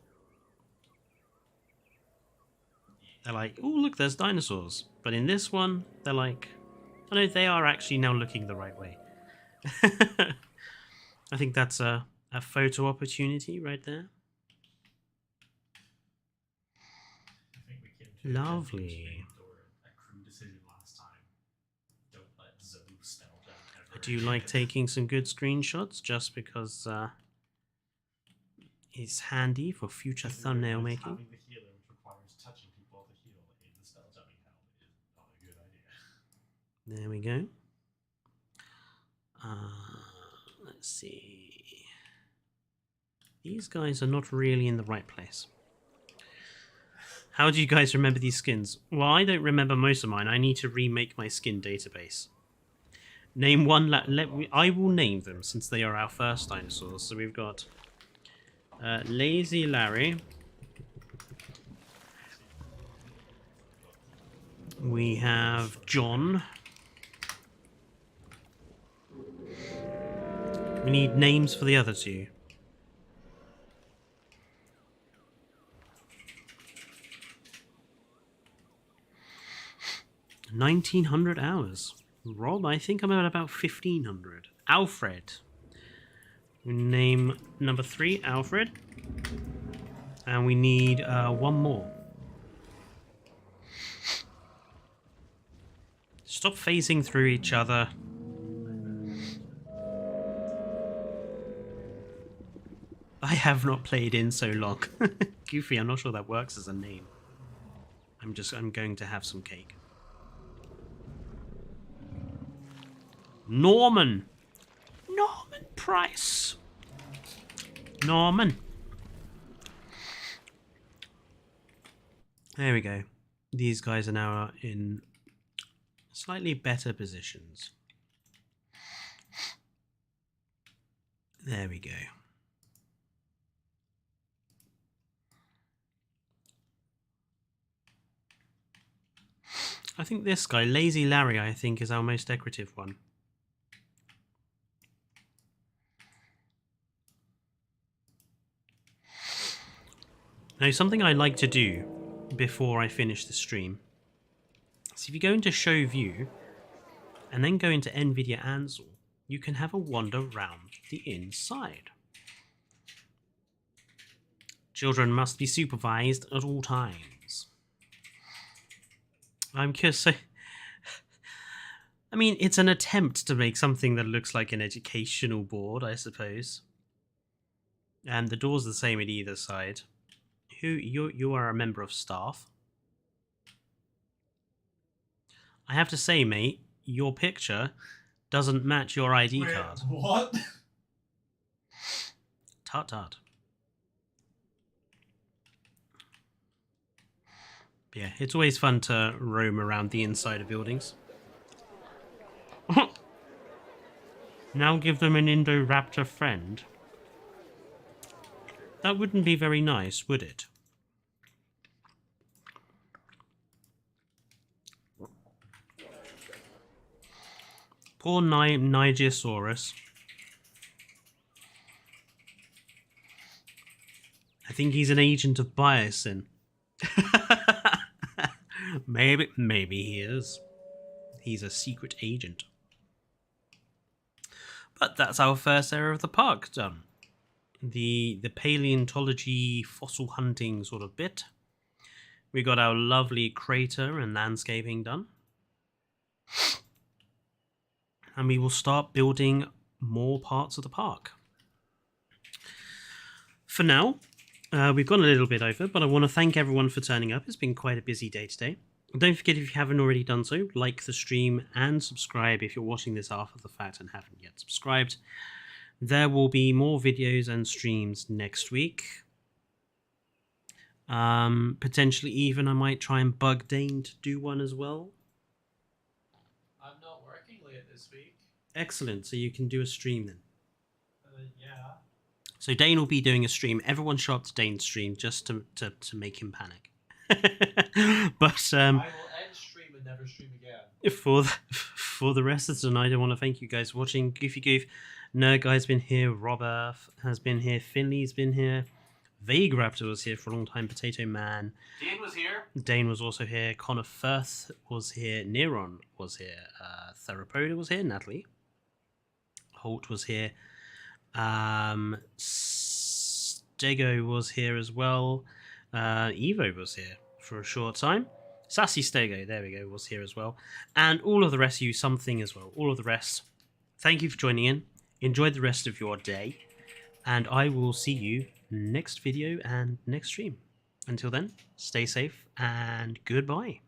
They're like, oh, look, there's dinosaurs. But in this one, they're like... Oh, no, they are actually now looking the right way. I think that's a photo opportunity right there. I think we came to Lovely. a crew decision last time. Don't let Zoe spell down ever I do again. like taking some good screenshots just because it's handy for future thumbnail making. Having the healer, which requires touching people to heal in the spell jamming hell, is not a good idea. There we go. Let's see. These guys are not really in the right place. How do you guys remember these skins? Well, I don't remember most of mine. I need to remake my skin database. Name one. I will name them since they are our first dinosaurs. So we've got Lazy Larry. We have John. We need names for the other two. $1,900 Rob, I think I'm at about 1,500. Alfred. We name number 3, Alfred. And we need one more. Stop phasing through each other. I have not played in so long. Goofy, I'm not sure that works as a name. I'm going to have some cake. Norman Price. Norman. There we go. These guys are now in slightly better positions. There we go. I think this guy, Lazy Larry, I think is our most decorative one. Now, something I like to do before I finish the stream is if you go into Show View and then go into NVIDIA Ansel, you can have a wander round the inside. Children must be supervised at all times. I'm curious. So, I mean, it's an attempt to make something that looks like an educational board, I suppose. And the door's the same at either side. You are a member of staff. I have to say, mate, your picture doesn't match your ID Wait, card. what? Tut tut. But yeah, it's always fun to roam around the inside of buildings. Now give them an Indoraptor friend. That wouldn't be very nice, would it? Poor Nigersaurus. I think he's an agent of Biosin. Maybe he is. He's a secret agent. But that's our first area of the park done. The paleontology fossil hunting sort of bit. We got our lovely crater and landscaping done. And we will start building more parts of the park. For now, we've gone a little bit over, but I want to thank everyone for turning up. It's been quite a busy day today. Don't forget, if you haven't already done so, like the stream and subscribe if you're watching this after the fact and haven't yet subscribed. There will be more videos and streams next week. Potentially even I might try and bug Dane to do one as well. I'm not working late this week. Excellent, so you can do a stream then. Yeah. So Dane will be doing a stream. Everyone show up to Dane's stream just to make him panic. But I will end stream and never stream again. for the rest of tonight, I want to thank you guys for watching. Goofy Goof, Nerd Guy's been here, Robert has been here, Finley's been here, Vague Raptor was here for a long time, Potato Man, Dean was here. Dane was also here, Connor Firth was here, Neron was here, Theropoda was here, Natalie, Holt was here, Stego was here as well, Evo was here for a short time, Sassy Stego, there we go, was here as well, and all of the rest of you, something as well, all of the rest. Thank you for joining in, enjoy the rest of your day, and I will see you next video and next stream. Until then, stay safe and goodbye.